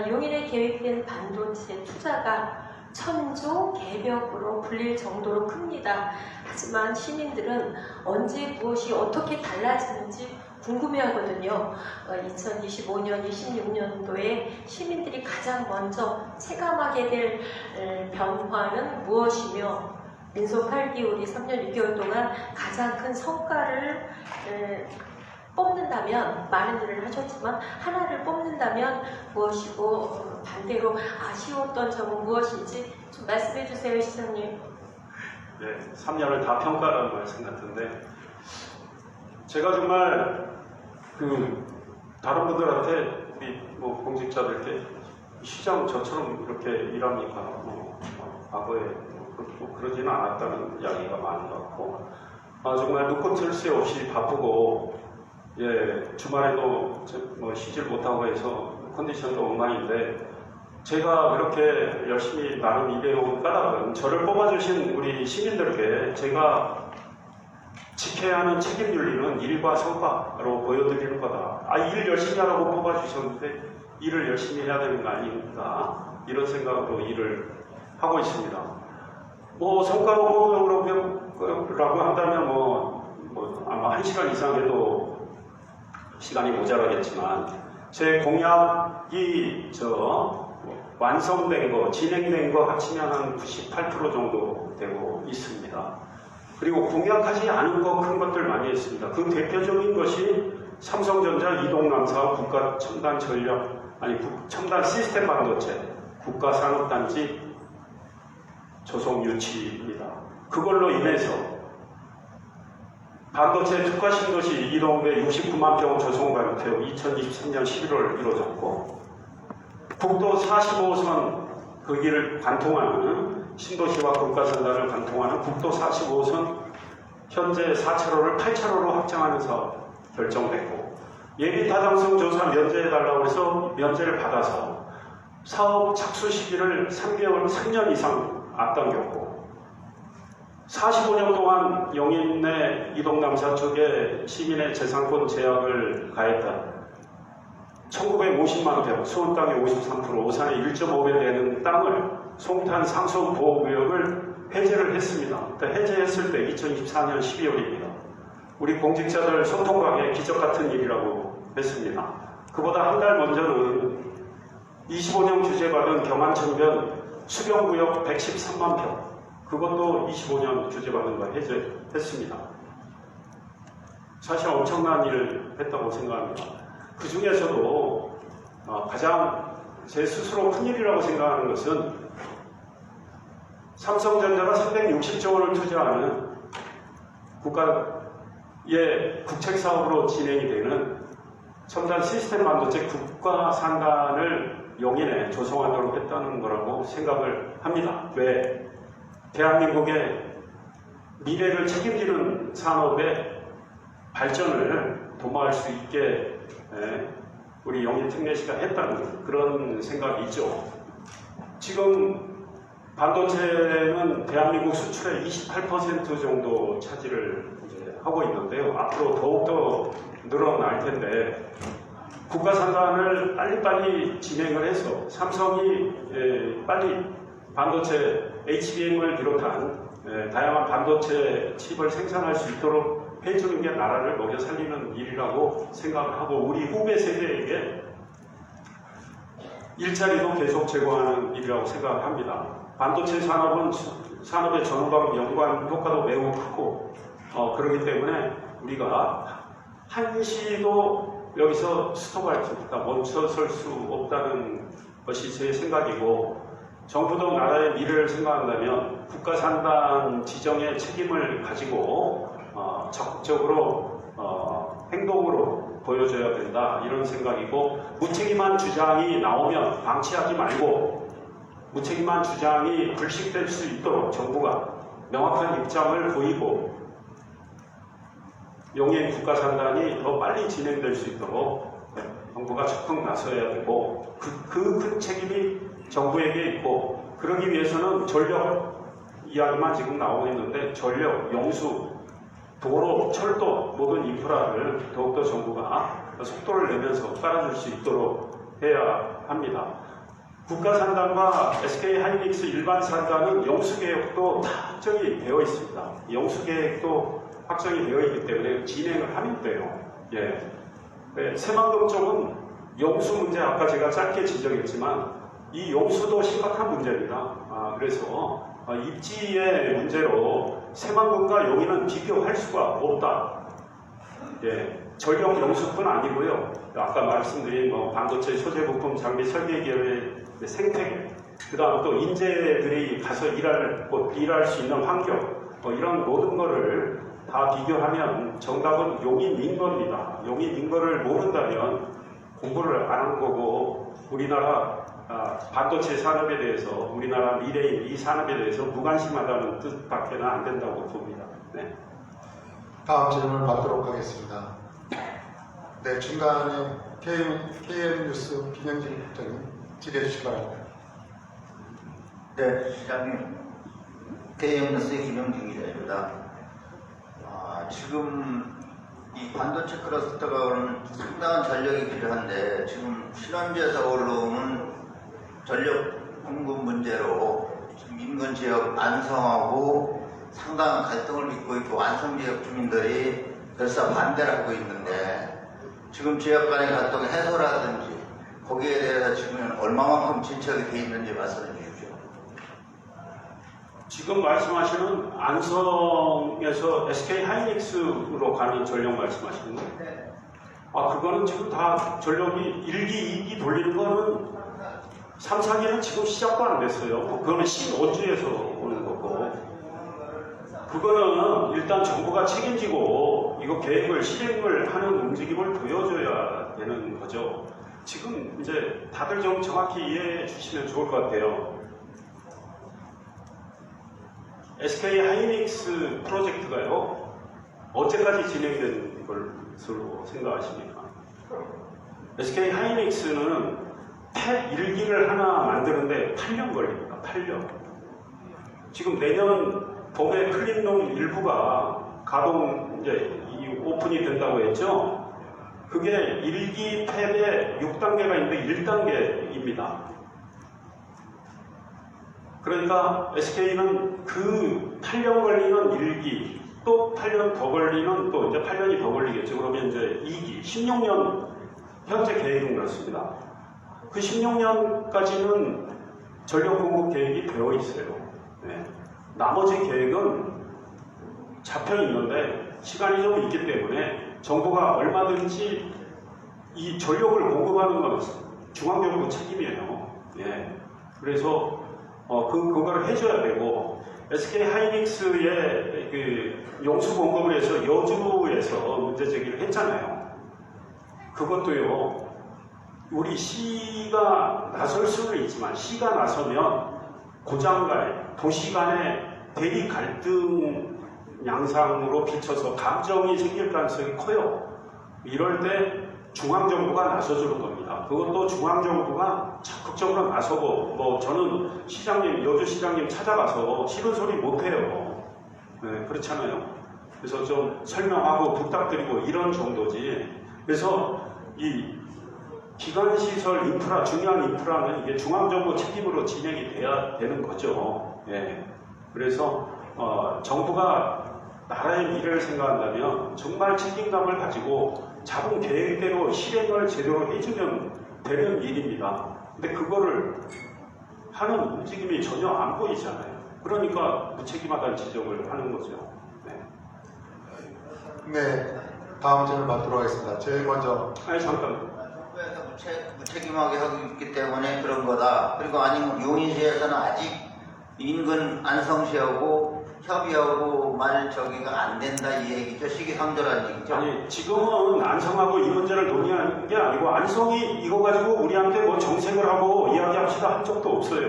용인에 계획된 반도체 투자가 천조 개벽으로 불릴 정도로 큽니다. 하지만 시민들은 언제 무엇이 어떻게 달라지는지 궁금해하거든요. 2025년, 26년도에 시민들이 가장 먼저 체감하게 될 변화는 무엇이며 민속 8개월이 3년 6개월 동안 가장 큰 성과를 뽑는다면, 많은 일을 하셨지만 하나를 뽑는다면 무엇이고 반대로 아쉬웠던 점은 무엇인지 좀 말씀해 주세요, 시장님. 네, 3년을 다 평가하라는 말씀 같은데, 제가 정말 다른 분들한테 우리 공직자들께 시장 저처럼 이렇게 일합니까? 과거에 그러지는 않았다는 이야기가 많은 것 같고, 정말 눈코 뜰 새 없이 바쁘고, 주말에도 쉬질 못하고 해서 컨디션도 엉망인데, 제가 그렇게 열심히 나름 일해온 까닭은 저를 뽑아주신 우리 시민들께 제가 지켜야 하는 책임 윤리는 일과 성과로 보여드리는 거다. 일 열심히 하라고 뽑아주셨는데 일을 열심히 해야 되는 거 아닌가, 이런 생각으로 일을 하고 있습니다. 성과로 뽑으라고 한다면 아마 1시간 이상 해도 시간이 모자라겠지만, 제 공약이 완성된 거, 진행된 거 합치면 한 98% 정도 되고 있습니다. 그리고 공약하지 않은 거 큰 것들 많이 했습니다. 그 대표적인 것이 삼성전자 이동남사 국가 첨단 첨단 시스템 반도체 국가산업단지 조성 유치입니다. 그걸로 인해서 반도체 특화 신도시 이동배 69만 평 조성 발표 2023년 11월 이루어졌고, 국도 45호선 그 길을 관통하는 신도시와 국가선단을 관통하는 국도 45호선 현재 4차로를 8차로로 확장하는 사업 결정됐고, 예비타당성 조사 면제해달라고 해서 면제를 받아서 사업 착수 시기를 3년 이상 앞당겼고, 45년 동안 용인 내 이동남사 쪽에 시민의 재산권 제약을 가했다. 1950만 평, 수원 땅의 53%, 오산의 1.5배 되는 땅을 송탄 상속 보호구역을 해제를 했습니다. 해제했을 때 2024년 12월입니다. 우리 공직자들 소통관계 기적같은 일이라고 했습니다. 그보다 한 달 먼저는 25년 규제받은 경안천변 수경구역 113만 평, 그것도 25년 규제받은 거 해제했습니다. 사실 엄청난 일을 했다고 생각합니다. 그 중에서도 가장 제 스스로 큰일이라고 생각하는 것은 삼성전자가 360조 원을 투자하는 국가의 국책사업으로 진행이 되는 첨단 시스템 반도체 국가산단을 용인에 조성하도록 했다는 거라고 생각을 합니다. 왜? 대한민국의 미래를 책임지는 산업의 발전을 도모할 수 있게 우리 용인 특례시가 했다는 그런 생각이 있죠. 지금 반도체는 대한민국 수출의 28% 정도 차지를 하고 있는데요. 앞으로 더욱더 늘어날 텐데, 국가산단을 빨리빨리 진행을 해서 삼성이 빨리 반도체 HBM을 비롯한 다양한 반도체 칩을 생산할 수 있도록 해주는 게 나라를 먹여 살리는 일이라고 생각을 하고, 우리 후배 세대에게 일자리도 계속 제공하는 일이라고 생각을 합니다. 반도체 산업은 산업의 전후방 연관 효과도 매우 크고, 그렇기 때문에 우리가 한시도 여기서 스톱할 수 없다, 멈춰설 수 없다는 것이 제 생각이고, 정부도 나라의 미래를 생각한다면 국가산단 지정의 책임을 가지고 적극적으로 행동으로 보여줘야 된다, 이런 생각이고, 무책임한 주장이 나오면 방치하지 말고 무책임한 주장이 불식될 수 있도록 정부가 명확한 입장을 보이고 용인 국가산단이 더 빨리 진행될 수 있도록 정부가 적극 나서야 되고, 그 큰 책임이 정부에게 있고, 그러기 위해서는 전력 이야기만 지금 나오고 있는데 전력, 용수, 도로, 철도 모든 인프라를 더욱더 정부가 속도를 내면서 깔아줄 수 있도록 해야 합니다. 국가 산단과 SK 하이닉스 일반 산단은 영수 계획도 다 확정이 되어 있습니다. 영수 계획도 확정이 되어 있기 때문에 진행을 하면 돼요. 예. 네, 새만금 쪽은 영수 문제 아까 제가 짧게 지적했지만 이 영수도 심각한 문제입니다. 그래서 입지의 문제로 새만금과 용인은 비교할 수가 없다. 예. 전력 영수뿐 아니고요. 아까 말씀드린 반도체 소재 부품 장비 설계 기업의 생태계, 그다음 또 인재들이 가서 일할 수 있는 환경, 이런 모든 거를 다 비교하면 정답은 용인인 겁니다. 용인인 거를 모른다면 공부를 안 한 거고 우리나라 반도체 산업에 대해서 우리나라 미래인 이 산업에 대해서 무관심하다는 뜻밖에는 안 된다고 봅니다. 네. 다음 질문을 받도록 하겠습니다. 네, 중간에 KM 뉴스 김영진 국장님 질의해 주시기 바랍니다. 네, 시장님, KM뉴스의 김영진 기자입니다. 지금 이 반도체 클러스터가 상당한 전력이 필요한데 지금 신원지에서 올라오는 전력 공급 문제로 지금 인근 지역 안성하고 상당한 갈등을 빚고 있고 안성 지역 주민들이 결사 반대를 하고 있는데 지금 지역 간의 갈등의 해소라든지 거기에 대해서 지금 얼마만큼 진척이 돼 있는지 말씀해 주십시오. 지금 말씀하시는 안성에서 SK 하이닉스로 가는 전력 말씀하시는 거예요? 네. 그거는 지금 다 전력이 1기, 2기 돌리는 거는 3, 4기는 지금 시작도 안 됐어요. 그거는 15주에서 오는 거고. 그거는 일단 정부가 책임지고 이거 계획을 실행을 하는 움직임을 보여줘야 되는 거죠. 지금 이제 다들 좀 정확히 이해해 주시면 좋을 것 같아요. SK 하이닉스 프로젝트가요, 언제까지 진행된 것으로 생각하십니까? SK 하이닉스는 팹 1기를 하나 만드는데 8년 걸립니다. 8년. 지금 내년 봄에 클린룸 일부가 가동 이제 오픈이 된다고 했죠. 그게 1기 팹에 6단계가 있는데 1단계입니다. 그러니까 SK는 그 8년 걸리는 1기, 또 8년 더 걸리는 또 이제 8년이 더 걸리겠죠. 그러면 이제 2기, 16년 현재 계획은 그렇습니다. 그 16년까지는 전력 공급 계획이 되어 있어요. 네. 나머지 계획은 잡혀 있는데 시간이 좀 있기 때문에 정부가 얼마든지 이 전력을 공급하는 건 중앙정부 책임이에요. 예. 그래서 그거를 해줘야 되고 SK 하이닉스의 그 용수 공급을 해서 여주에서 문제 제기를 했잖아요. 그것도요. 우리 시가 나설 수는 있지만 시가 나서면 고장갈 도시 간의 대리 갈등 양상으로 비춰서 감정이 생길 가능성이 커요. 이럴 때 중앙정부가 나서주는 겁니다. 그것도 중앙정부가 적극적으로 나서고 저는 시장님, 여주시장님 찾아가서 싫은 소리 못해요. 네, 그렇잖아요. 그래서 좀 설명하고 부탁드리고 이런 정도지. 그래서 이 기관시설 인프라, 중요한 인프라는 이게 중앙정부 책임으로 진행이 돼야 되는 거죠. 예. 그래서 정부가 나라의 미래를 생각한다면 정말 책임감을 가지고 잡은 계획대로 실행을 제대로 해주면 되는 일입니다. 근데 그거를 하는 움직임이 전혀 안 보이잖아요. 그러니까 무책임하다는 지적을 하는 거죠. 네. 네, 다음 질문 받도록 하겠습니다. 제일 먼저. 잠깐. 정부에서 무책임하게 하고 있기 때문에 그런 거다. 그리고 아니면 용인시에서는 아직 인근 안성시하고 협의하고 저기가 안 된다 이 얘기죠. 시기상조라는 얘기죠. 아니 지금은 안성하고 이 문제를 논의하는 게 아니고 안성이 이거 가지고 우리한테 정색을 하고 이야기합시다 한 적도 없어요.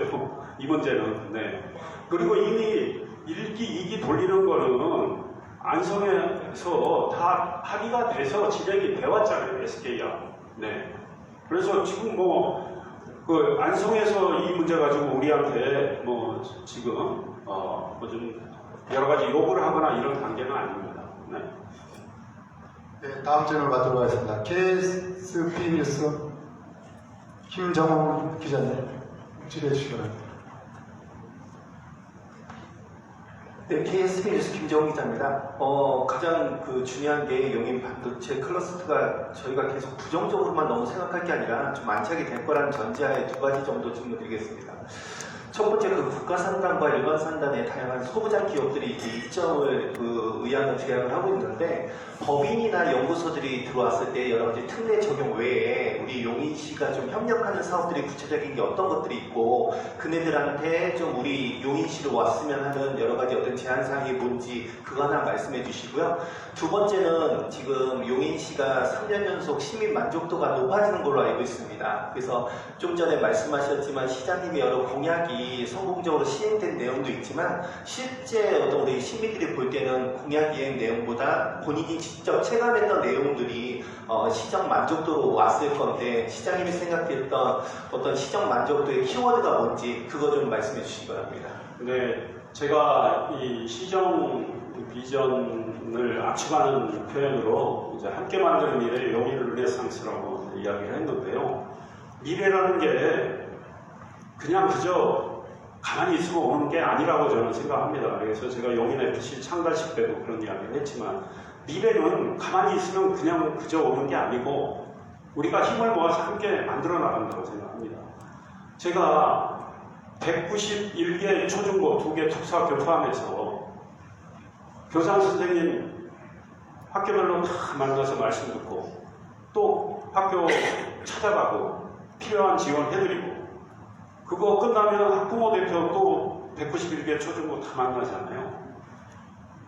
이 문제는. 네. 그리고 이미 1기, 2기 돌리는 거는 안성에서 다 합의가 돼서 진행이 되었잖아요. SK야. 네. 그래서 지금 그 안성에서 이 문제 가지고 우리한테 지금 좀 여러 가지 요구를 하거나 이런 단계는 아닙니다. 네. 네, 다음 질문 받도록 하겠습니다. KSP 뉴스 김정훈 기자님. 질의해 주시기 바랍니다. 네, KSB 뉴스 김정훈 기자입니다. 가장 중요한 게 용인 반도체 클러스터가 저희가 계속 부정적으로만 너무 생각할 게 아니라 좀 안착이 될 거라는 전제하에 두 가지 정도 질문드리겠습니다. 첫 번째, 국가 산단과 일반 산단의 다양한 소부장 기업들이 입점을 의향을 제안을 하고 있는데, 법인이나 연구소들이 들어왔을 때 여러 가지 특례 적용 외에 우리 용인시가 좀 협력하는 사업들이 구체적인 게 어떤 것들이 있고, 그네들한테 좀 우리 용인시로 왔으면 하는 여러 가지 어떤 제안사항이 뭔지 그거 하나 말씀해 주시고요. 두 번째는 지금 용인시가 3년 연속 시민 만족도가 높아지는 걸로 알고 있습니다. 그래서 좀 전에 말씀하셨지만 시장님이 여러 공약이 성공적으로 시행된 내용도 있지만 실제 어떤 우리 시민들이 볼 때는 공약 이행 내용보다 본인이 직접 체감했던 내용들이 시정 만족도로 왔을 건데 시장님이 생각했던 어떤 시정 만족도의 키워드가 뭔지 그거 좀 말씀해 주시기 바랍니다. 네, 제가 이 시정 비전을 압축하는 표현으로 이제 함께 만드는 미래 용인 르네상스라고 이야기를 했는데요. 미래라는 게 그냥 그저 가만히 있으면 오는 게 아니라고 저는 생각합니다. 그래서 제가 용인FC 창단식 때도 그런 이야기를 했지만 미래는 가만히 있으면 그냥 그저 오는 게 아니고 우리가 힘을 모아서 함께 만들어 나간다고 생각합니다. 제가 191개 초중고 2개 특수학교 포함해서 교장 선생님 학교별로 다 만나서 말씀 듣고 또 학교 찾아가고 필요한 지원 해드리고 그거 끝나면 학부모 대표 또 191개 초중고 다 만나잖아요.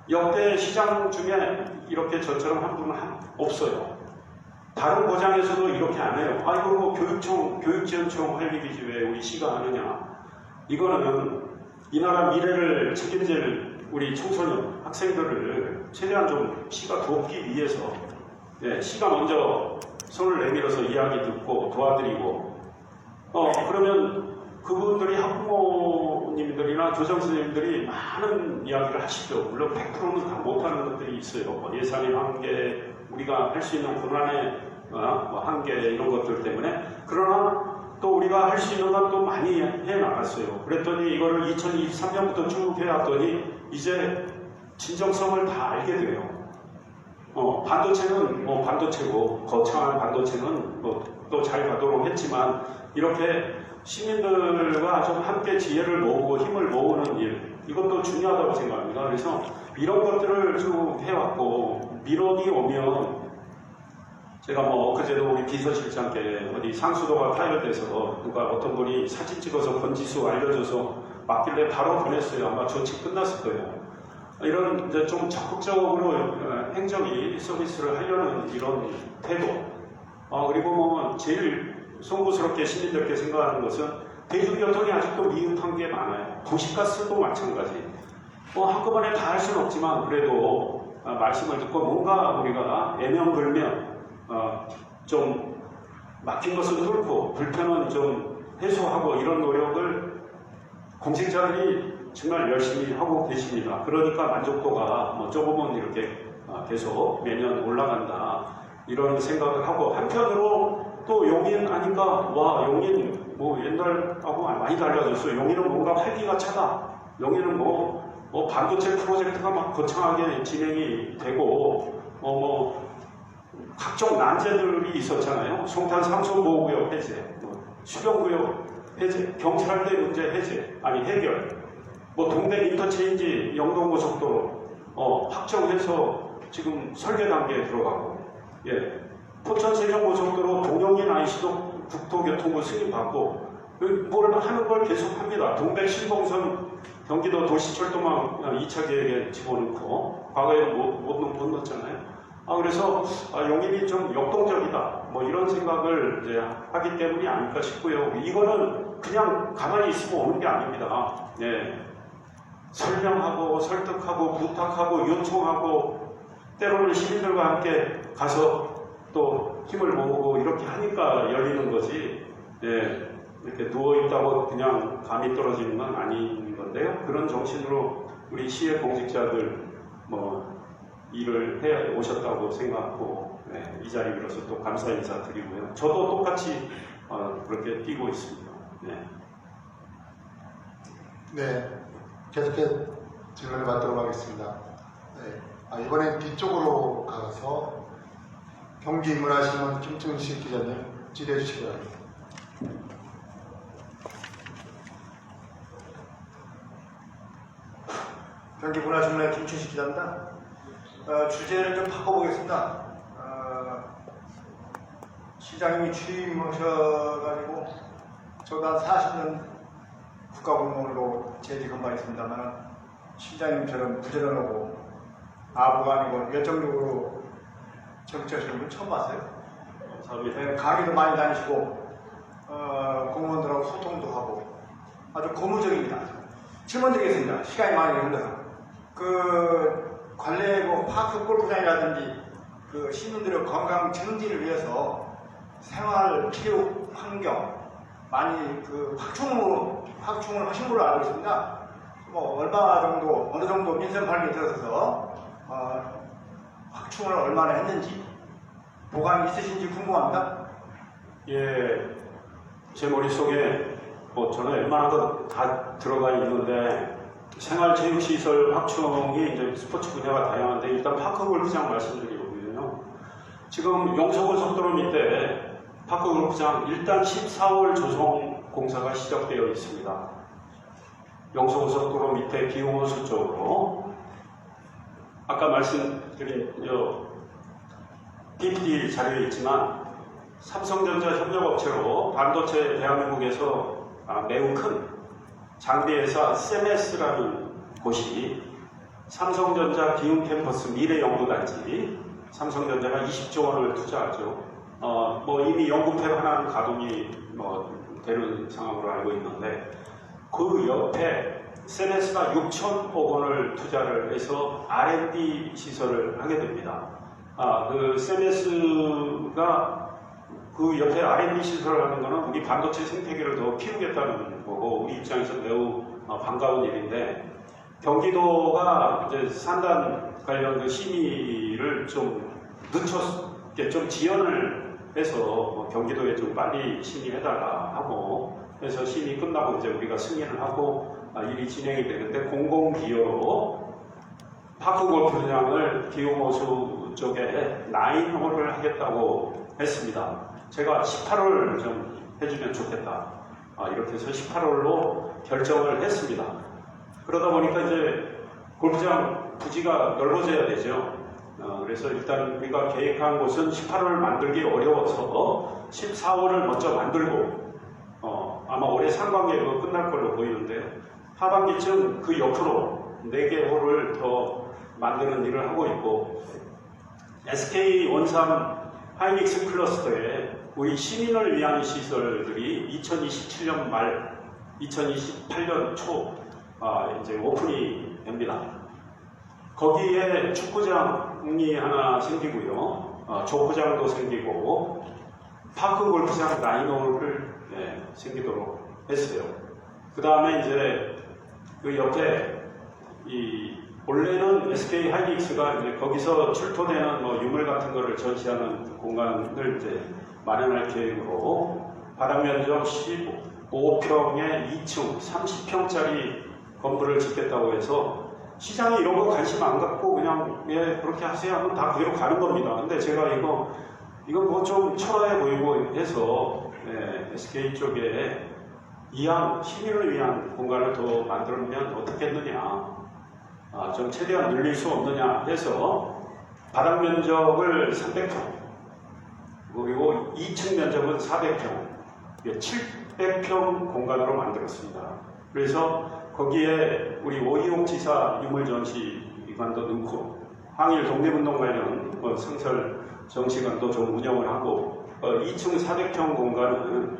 역대 시장 중에 이렇게 저처럼 한 분은 없어요. 다른 고장에서도 이렇게 안 해요. 아이고 뭐 교육청, 교육지원청 할 일이지 왜 우리 시가 하느냐. 이거는 이 나라 미래를 책임질 우리 청소년, 학생들을 최대한 좀 시가 돕기 위해서 시가 먼저 손을 내밀어서 이야기 듣고 도와드리고 그러면 그분들이 학부모님들이나 교장 선생님들이 많은 이야기를 하시죠. 물론 100%는 다 못하는 것들이 있어요. 뭐 예산의 한계, 우리가 할 수 있는 권한의 한계 이런 것들 때문에 그러나 또 우리가 할 수 있는 건 또 많이 해나갔어요. 그랬더니 이거를 2023년부터 쭉 해왔더니 이제 진정성을 다 알게 돼요. 반도체는 뭐 반도체고 거창한 반도체는 또 잘 가도록 했지만 이렇게 시민들과 좀 함께 지혜를 모으고 힘을 모으는 일 이것도 중요하다고 생각합니다. 그래서 이런 것들을 쭉 해왔고 민원이 오면 제가 뭐 엊그제도 우리 비서실장께 어디 상수도가 파열돼서 누가 어떤 분이 사진 찍어서 건지수 알려줘서 맡길래 바로 보냈어요. 아마 조치 끝났을 거예요. 이런 이제 좀 적극적으로 행정이 서비스를 하려는 이런 태도 그리고 뭐 제일 송구스럽게 시민들께 생각하는 것은 대중교통이 아직도 미흡한 게 많아요. 도시가스도 마찬가지. 한꺼번에 다 할 수는 없지만 그래도 말씀을 듣고 뭔가 우리가 애명불명 좀 막힌 것은 뚫고 불편은 좀 해소하고 이런 노력을 공직자들이 정말 열심히 하고 계십니다. 그러니까 만족도가 뭐 조금은 이렇게 계속 매년 올라간다 이런 생각을 하고 한편으로 또 용인 하니까 와 용인 뭐 옛날하고 많이 달라졌어요. 용인은 뭔가 활기가 차다. 용인은 뭐 반도체 프로젝트가 막 거창하게 진행이 되고 각종 난제들이 있었잖아요. 송탄 상수보호구역 해제, 수경구역 해제, 경찰대 문제 해제, 해결, 동대 인터체인지 영동고속도로 확정해서 지금 설계 단계에 들어가고, 포천 세종고속도로 동영인 IC도 국토교통부 승인받고 뭘 하는 걸 계속합니다. 동백 신봉선 경기도 도시철도망 2차 계획에 집어넣고 과거에는 못 넣었잖아요. 그래서 용인이 좀 역동적이다 이런 생각을 이제 하기 때문이 아닐까 싶고요. 이거는 그냥 가만히 있으면 오는 게 아닙니다. 설명하고 설득하고 부탁하고 요청하고 때로는 시민들과 함께 가서 또 힘을 모으고 이렇게 하니까 열리는 거지 이렇게 누워있다고 그냥 감이 떨어지는 건 아닌 건데요. 그런 정신으로 우리 시의 공직자들 일을 해 오셨다고 생각하고 이 자리 빌어서 또 감사 인사 드리고요. 저도 똑같이 그렇게 뛰고 있습니다. 네, 계속해서 질문을 받도록 하겠습니다. 네, 이번엔 뒤쪽으로 가서 경기 입문하시는 김충식 기자님 질의해 주시기 바랍니다. 경기 문화신문의 김춘식 기자입니다. 주제를 좀 바꿔보겠습니다. 시장님이 취임하셔가지고 저도 한 40년 국가공무원으로 재직한 바 있습니다만 시장님처럼 부지런하고 아부가 아니고 열정적으로 정치하시는 분 처음 봤어요. 네, 강의도 많이 다니시고 공무원들하고 소통도 하고 아주 고무적입니다. 질문 드리겠습니다. 시간이 많이 흘러서 그 관내 뭐 파크 골프장이라든지 그 시민들의 건강 증진을 위해서 생활 필요 환경 많이 그 확충을 하신 걸로 알고 있습니다. 뭐 얼마 정도 어느 정도 민생 발견이 들어서서 확충을 얼마나 했는지 보관이 있으신지 궁금합니다. 예, 제 머릿속에 저는 웬만한 거 다 들어가 있는데 생활체육시설 확충이 이제 스포츠 분야가 다양한데 일단 파크골프장 말씀드리거든요. 지금 영서고속도로 밑에 파크골프장 일단 14월 조성 공사가 시작되어 있습니다. 영서고속도로 밑에 기흥호수 쪽으로 아까 말씀드린 PPT 자료에 있지만 삼성전자 협력업체로 반도체 대한민국에서 매우 큰 장비회사 세메스라는 곳이 삼성전자 기흥 캠퍼스 미래연구단지 삼성전자가 20조 원을 투자하죠. 이미 연구팩 하나는 가동이 되는 상황으로 알고 있는데 그 옆에 세메스가 6천억 원을 투자를 해서 R&D 시설을 하게 됩니다. 그 세메스가 그 옆에 R&D 시설을 하는 거는 우리 반도체 생태계를 더 키우겠다는 거고 우리 입장에서 매우 반가운 일인데 경기도가 이제 산단 관련 그 심의를 좀 늦췄게 좀 지연을 해서 경기도에 좀 빨리 심의해달라 하고 해서 심의 끝나고 이제 우리가 승인을 하고 일이 진행이 되는데 공공기여로 파크골프장을 기흥호수 쪽에 9홀을 하겠다고 했습니다. 제가 18홀 좀 해주면 좋겠다. 이렇게 해서 18홀로 결정을 했습니다. 그러다 보니까 이제 골프장 부지가 넓어져야 되죠. 그래서 일단 우리가 계획한 곳은 18홀을 만들기 어려워서 14홀을 먼저 만들고 아마 올해 상반기에 끝날 걸로 보이는데 하반기쯤 그 옆으로 4개 홀을 더 만드는 일을 하고 있고 SK 원삼 하이닉스 클러스터에 우리 시민을 위한 시설들이 2027년 말, 2028년 초 이제 오픈이 됩니다. 거기에 축구장이 하나 생기고요, 족구장도 생기고 파크 골프장 9홀을 생기도록 했어요. 그 다음에 이제 그 옆에 원래는 SK 하이닉스가 이제 거기서 출토되는 유물 같은 거를 전시하는 공간을 이제 마련할 계획으로 바닥 면적 15평에 2층 30평짜리 건물을 짓겠다고 해서 시장이 이런 거 관심 안 갖고 그냥 그렇게 하세요 하면 다 그대로 가는 겁니다. 근데 제가 이거 뭐 좀 초라해 보이고 해서 SK 쪽에 시민을 위한 공간을 더 만들면 어떻겠느냐, 좀 최대한 늘릴 수 없느냐 해서 바닥 면적을 300평 그리고 2층 면적은 400평 700평 공간으로 만들었습니다. 그래서 거기에 우리 오이옥 지사 유물전시관도 넣고 항일 독립운동 관련 상설 정시관도 좀 운영을 하고 2층 400평 공간은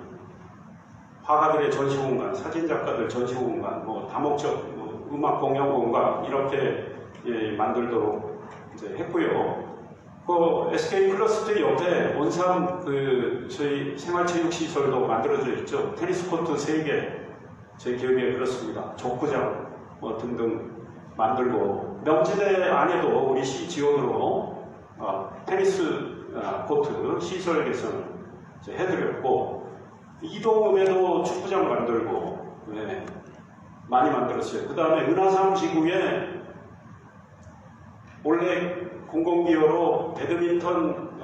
화가들의 전시 공간, 사진 작가들 전시 공간, 다목적 음악 공연 공간 이렇게 만들도록 이제 했고요. 그 SK 클러스터 옆에 원삼 저희 생활체육 시설도 만들어져 있죠. 테니스 코트 3개 제 기억에 그렇습니다. 족구장 등등 만들고 명지대 안에도 우리 시 지원으로 테니스 코트 시설 개선을 해드렸고 이동읍에도 축구장 만들고 많이 만들었어요. 그 다음에 은하산 지구에 원래 공공기여로 배드민턴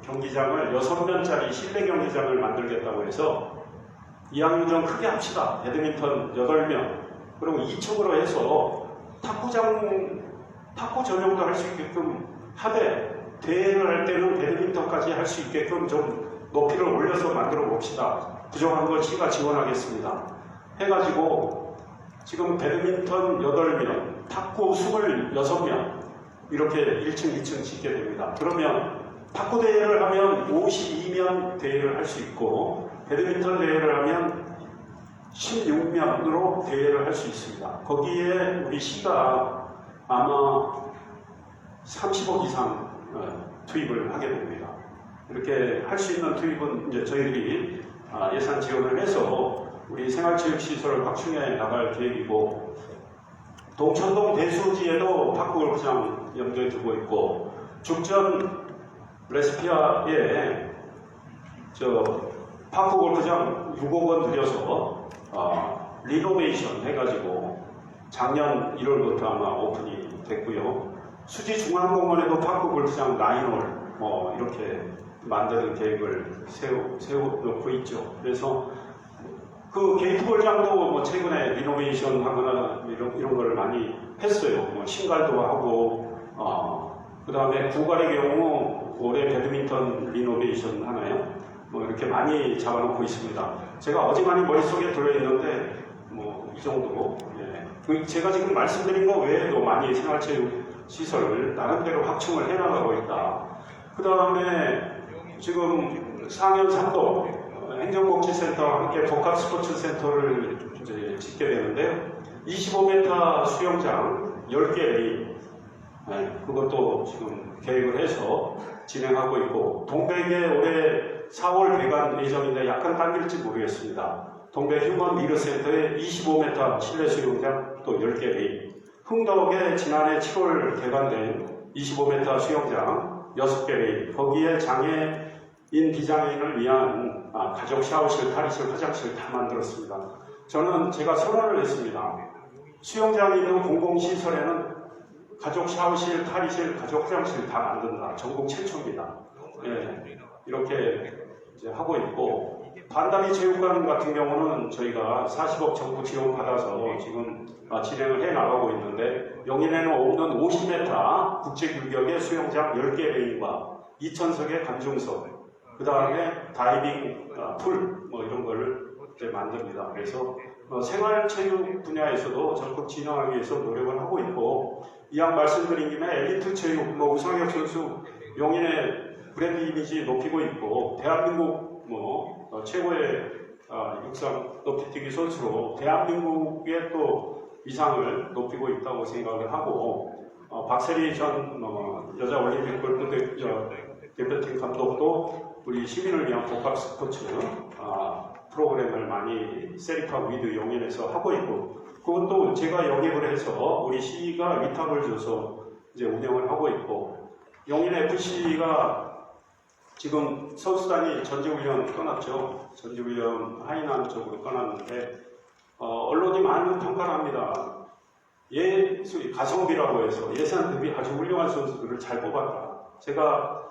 경기장을 6면짜리 실내 경기장을 만들겠다고 해서 이왕이면 좀 크게 합시다. 배드민턴 8명 그리고 2층으로 해서 탁구 전용도 할 수 있게끔 하되 대회를 할 때는 배드민턴까지 할 수 있게끔 좀 높이를 올려서 만들어 봅시다. 부족한 건 시가 지원하겠습니다. 해가지고 지금 배드민턴 8명, 탁구 26명 이렇게 1층, 2층 짓게 됩니다. 그러면 탁구 대회를 하면 52명 대회를 할 수 있고 배드민턴 대회를 하면 16명으로 대회를 할 수 있습니다. 거기에 우리 시가 아마 30억 이상 투입을 하게 됩니다. 이렇게 할 수 있는 투입은 이제 저희들이 예산 지원을 해서 우리 생활체육시설을 확충해 나갈 계획이고 동천동 대수지에도 탁구골프장 염두에 두고 있고 죽전 레스피아에 탁구골프장 6억 원 들여서 리노베이션 해가지고 작년 1월부터 아마 오픈이 됐고요. 수지중앙공원에도 탁구골프장 9홀 이렇게 만드는 계획을 세워놓고 있죠. 그래서 그 게이트볼장도 최근에 리노베이션 하거나 이런 걸 많이 했어요. 신갈도 하고, 그 다음에 구갈의 경우 올해 배드민턴 리노베이션 하나요? 이렇게 많이 잡아놓고 있습니다. 제가 어지간히 머릿속에 들어있는데, 이 정도로. 예. 제가 지금 말씀드린 거 외에도 많이 생활체육 시설을 나름대로 확충을 해나가고 있다. 그 다음에 지금 상현 삼도 행정복지센터와 함께 복합스포츠센터를 이제 짓게 되는데 25m 수영장 10개 그것도 지금 계획을 해서 진행하고 있고 동백에 올해 4월 개관 예정인데 약간 당길지 모르겠습니다. 동백 휴먼 미르센터에 25m 실내 수영장 또 10개 레인 흥덕에 지난해 7월 개관된 25m 수영장 6개 레인 거기에 장애인 비장애인을 위한 가족 샤워실, 탈의실, 화장실 다 만들었습니다. 저는 제가 선언을 했습니다. 수영장에 있는 공공시설에는 가족 샤워실, 탈의실, 가족 화장실 다 만든다. 전국 최초입니다. 예, 이렇게 이제 하고 있고 반다리 체육관 같은 경우는 저희가 40억 정부 지원 받아서 지금 진행을 해 나가고 있는데 용인에는 없는 50m 국제규격의 수영장 10개 레인과 2,000석의 관중석 그 다음에 다이빙 풀 이런 거를 만듭니다. 그래서 생활체육 분야에서도 적극 진행하기 위해서 노력을 하고 있고 이왕 말씀드린 김에 엘리트 체육 우상혁 선수 용인의 브랜드 이미지 높이고 있고 대한민국 최고의 육상 높이뛰기 선수로 대한민국의 또 위상을 높이고 있다고 생각을 하고 박세리 전 여자 올림픽 골프 대표팀 감독도 우리 시민을 위한 복합 스포츠 프로그램을 많이 세리파 위드 용인에서 하고 있고 그것도 제가 영입을 해서 우리 시가 위탁을 줘서 이제 운영을 하고 있고 용인 FC가 지금 선수단이 전지훈련 떠났죠. 전지훈련 하이난 쪽으로 떠났는데 언론이 많은 평가를 합니다. 가성비라고 해서 예산 대비 아주 훌륭한 선수들을 잘 뽑았다. 제가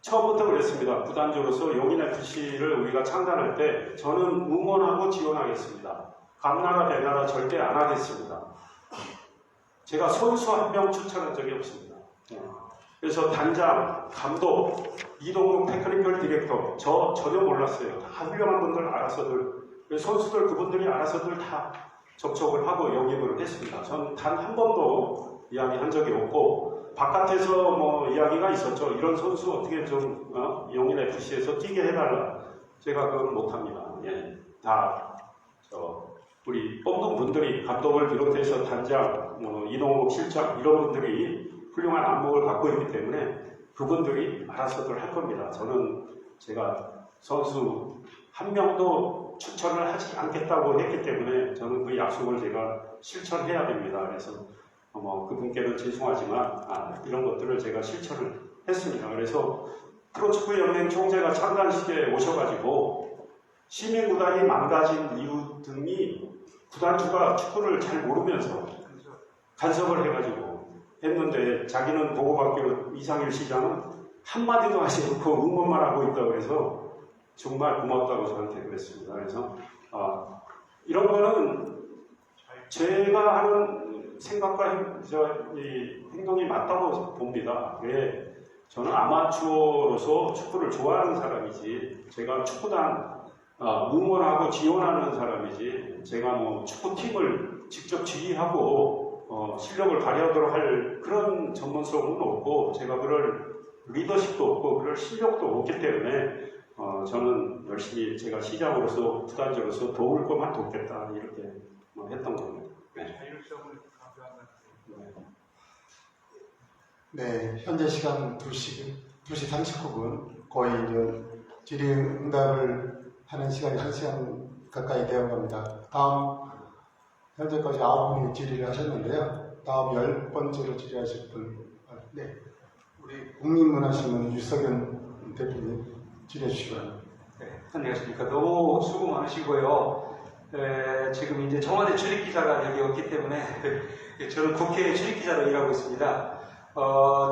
처음부터 그랬습니다. 구단주로서 용인FC를 우리가 창단할 때 저는 응원하고 지원하겠습니다. 감나라 배나라 절대 안 하겠습니다. 제가 선수 한 명 추천한 적이 없습니다. 그래서 단장, 감독, 이동국 테크니컬 디렉터 저 전혀 몰랐어요. 다 훌륭한 분들 알아서들 선수들 그분들이 알아서들 다 접촉을 하고 영입을 했습니다. 전 단 한 번도 이야기한 적이 없고 바깥에서 이야기가 있었죠. 이런 선수 어떻게 좀 용인 FC에서 뛰게 해달라. 제가 그건 못합니다. 예, 다 우리 뽑는 분들이 감독을 비롯해서 단장, 이동국 실장 이런 분들이 훌륭한 안목을 갖고 있기 때문에 그분들이 알아서들 할 겁니다. 저는 제가 선수 한 명도 추천을 하지 않겠다고 했기 때문에 저는 그 약속을 제가 실천해야 됩니다. 그래서 그분께는 죄송하지만 이런 것들을 제가 실천을 했습니다. 그래서 프로축구연맹 총재가 창단식에 오셔가지고 시민구단이 망가진 이유 등이 구단주가 축구를 잘 모르면서 간섭을 해가지고 했는데 자기는 보고받기로 이상일 시장은 한마디도 하지 않고 응원만 하고 있다고 그래서 정말 고맙다고 저한테 그랬습니다. 그래서 이런 거는 제가 하는 생각과 이 행동이 맞다고 봅니다. 왜? 저는 아마추어로서 축구를 좋아하는 사람이지 제가 축구단 응원하고 지원하는 사람이지 제가 뭐 축구팀을 직접 지휘하고 실력을 발휘하도록 할 그런 전문성은 없고 제가 그럴 리더십도 없고 그럴 실력도 없기 때문에 저는 열심히 제가 시장으로서 구단주로서 도울 것만 돕겠다 이렇게 했던 겁니다. 네, 현재 시간 2시 39분 거의 이제 질의응답을 하는 시간이 1시간 가까이 되어갑니다. 다음 현재까지 9분이 질의를 하셨는데요. 다음 10번째로 질의하실 분, 네, 우리 국민문화신문 유석연 대표님 질의해 주시기 바랍니다. 네, 안녕하십니까. 너무 수고 많으시고요. 지금 이제 청와대 출입기자가 여기 없기 때문에 저는 국회 출입기자로 일하고 있습니다.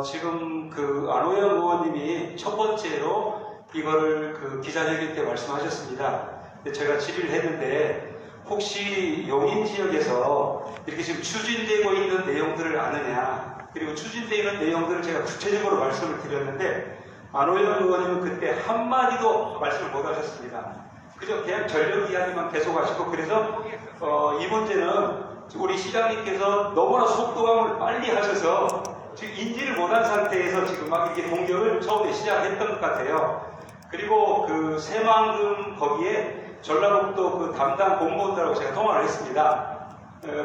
지금 그 안호영 의원님이 첫 번째로 이거를 그 기자회견 때 말씀하셨습니다. 제가 질의를 했는데 혹시 용인 지역에서 이렇게 지금 추진되고 있는 내용들을 아느냐, 그리고 추진되는 내용들을 제가 구체적으로 말씀을 드렸는데 안호영 의원님은 그때 한마디도 말씀을 못 하셨습니다. 그저 그냥 전력 이야기만 계속 하시고, 그래서 이 문제는 우리 시장님께서 너무나 속도감을 빨리 하셔서 지금 인지를 못한 상태에서 지금 막 이렇게 공격을 처음에 시작했던 것 같아요. 그리고 그 새만금 거기에 전라북도 그 담당 공무원들하고 제가 통화를 했습니다.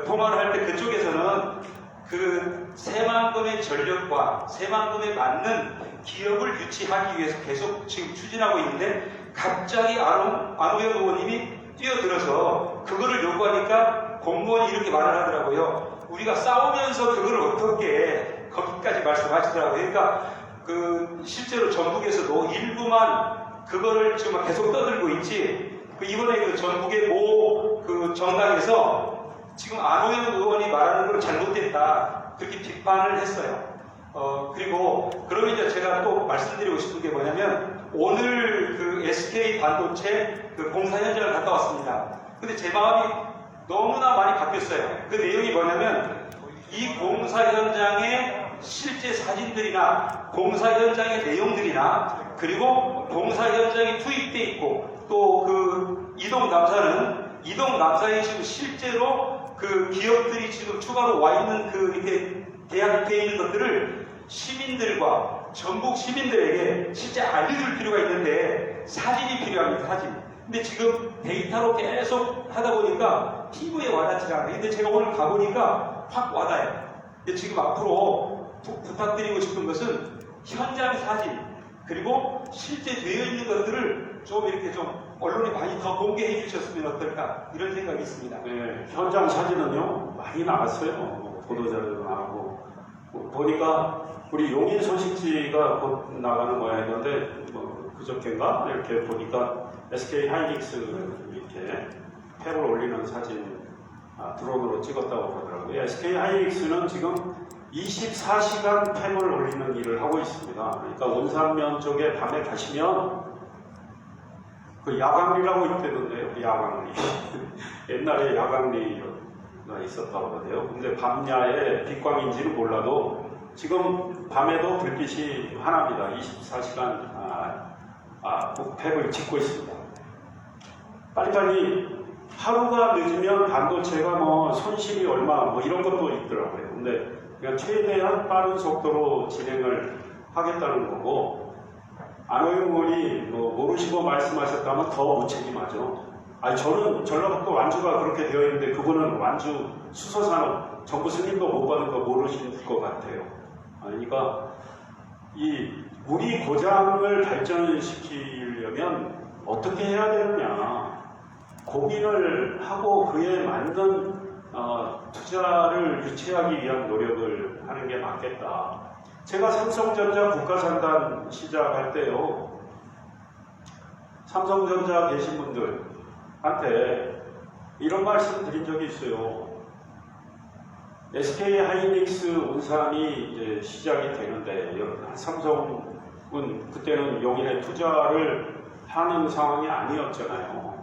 통화를 할 때 그쪽에서는 그 새만금의 전력과 새만금에 맞는 기업을 유치하기 위해서 계속 지금 추진하고 있는데 갑자기 안호영 의원님이 뛰어들어서 그거를 요구하니까 공무원이 이렇게 말을 하더라고요. 우리가 싸우면서 그걸 어떻게 거기까지 말씀하시더라고요. 그러니까 그 실제로 전북에서도 일부만 그거를 지금 계속 떠들고 있지. 그 이번에 그 전북의 모 그 정당에서 지금 안호영 의원이 말하는 걸 잘못됐다 그렇게 비판을 했어요. 그리고 그러면 이제 제가 또 말씀드리고 싶은 게 뭐냐면 오늘 그 SK 반도체 그 공사 현장을 갔다 왔습니다. 근데 제 마음이 너무나 많이 바뀌었어요. 그 내용이 뭐냐면 이 공사 현장의 실제 사진들이나 공사 현장의 내용들이나 그리고 공사 현장에 투입돼 있고 또 그 이동 남사에 지금 실제로 그 기업들이 지금 추가로 와 있는 그 이렇게 대학되어 있는 것들을 시민들과 전북 시민들에게 실제 알려줄 필요가 있는데 사진이 필요합니다. 사진. 근데 지금 데이터로 계속 하다 보니까 피부에 와닿지 않아요. 근데 제가 오늘 가보니까 확 와닿아요. 근데 지금 앞으로 부탁드리고 싶은 것은 현장 사진 그리고 실제 되어 있는 것들을 좀 이렇게 좀 언론에 많이 더 공개해 주셨으면 어떨까 이런 생각이 있습니다. 네, 현장 사진은요 많이 나갔어요. 보도자료도 나가고 보니까 우리 용인 소식지가 곧 나가는 모양이던데 그저께인가 이렇게 보니까 SK 하이닉스 이렇게 탭을 올리는 사진 드론으로 찍었다고 그러더라고요. SK 하이닉스는 지금 24시간 팸을 올리는 일을 하고 있습니다. 그러니까 온산면 쪽에 밤에 가시면 그 야광리라고 있대던데요. 야광리. 옛날에 야광리가 있었다고 그러네요. 근데 밤야에 빛광인지는 몰라도 지금 밤에도 불빛이 환합니다. 24시간 팸을 찍고 있습니다. 빨리빨리 하루가 늦으면 반도체가 뭐 손실이 얼마 뭐 이런 것도 있더라고요. 근데 그냥 최대한 빠른 속도로 진행을 하겠다는 거고 안호영 의원이 모르시고 말씀하셨다면 더 무책임하죠. 아니 저는 전라북도 완주가 그렇게 되어 있는데 그분은 완주 수소산업 정부 승인도 못 받은 거 모르실 것 같아요. 그러니까 이 우리 고장을 발전시키려면 어떻게 해야 되느냐. 고민을 하고 그에 맞는 투자를 유치하기 위한 노력을 하는 게 맞겠다. 제가 삼성전자 국가산단 시작할 때요. 삼성전자 계신 분들한테 이런 말씀 드린 적이 있어요. SK 하이닉스 온산이 이제 시작이 되는데 삼성은 그때는 용인에 투자를 하는 상황이 아니었잖아요.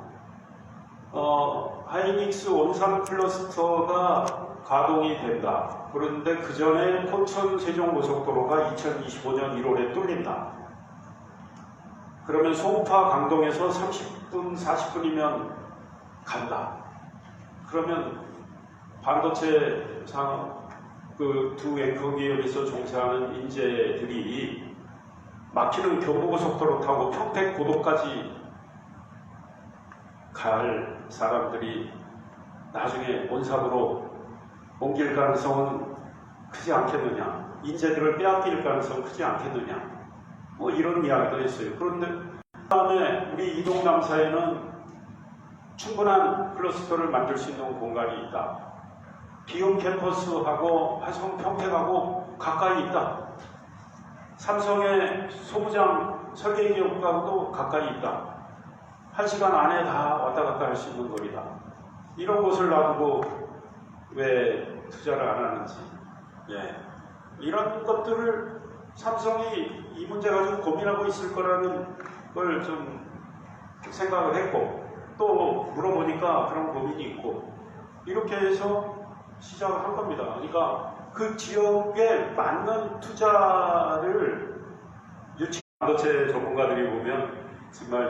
하이닉스 온산 클러스터가 가동이 된다. 그런데 그 전에 포천 세종고속도로가 2025년 1월에 뚫린다. 그러면 송파 강동에서 30분, 40분이면 간다. 그러면 반도체 그 두 앵커 기업에서 종사하는 인재들이 막히는 경부고속도로 타고 평택 고도까지 갈 사람들이 나중에 온산으로 옮길 가능성은 크지 않겠느냐, 인재들을 빼앗길 가능성은 크지 않겠느냐, 뭐 이런 이야기도 했어요. 그런데 그 다음에 우리 이동 남사에는 충분한 클러스터를 만들 수 있는 공간이 있다. 비움 캠퍼스하고 화성 평택하고 가까이 있다. 삼성의 소부장 설계 기업과도 가까이 있다. 1시간 안에 다 왔다 갔다 할 수 있는 거리다. 이런 곳을 놔두고 왜 투자를 안 하는지, 이런 것들을 삼성이 이 문제 가지고 고민하고 있을 거라는 걸 좀 생각을 했고, 또 물어보니까 그런 고민이 있고, 이렇게 해서 시작을 한 겁니다. 그러니까 그 지역에 맞는 투자를 반도체 전문가들이 보면 정말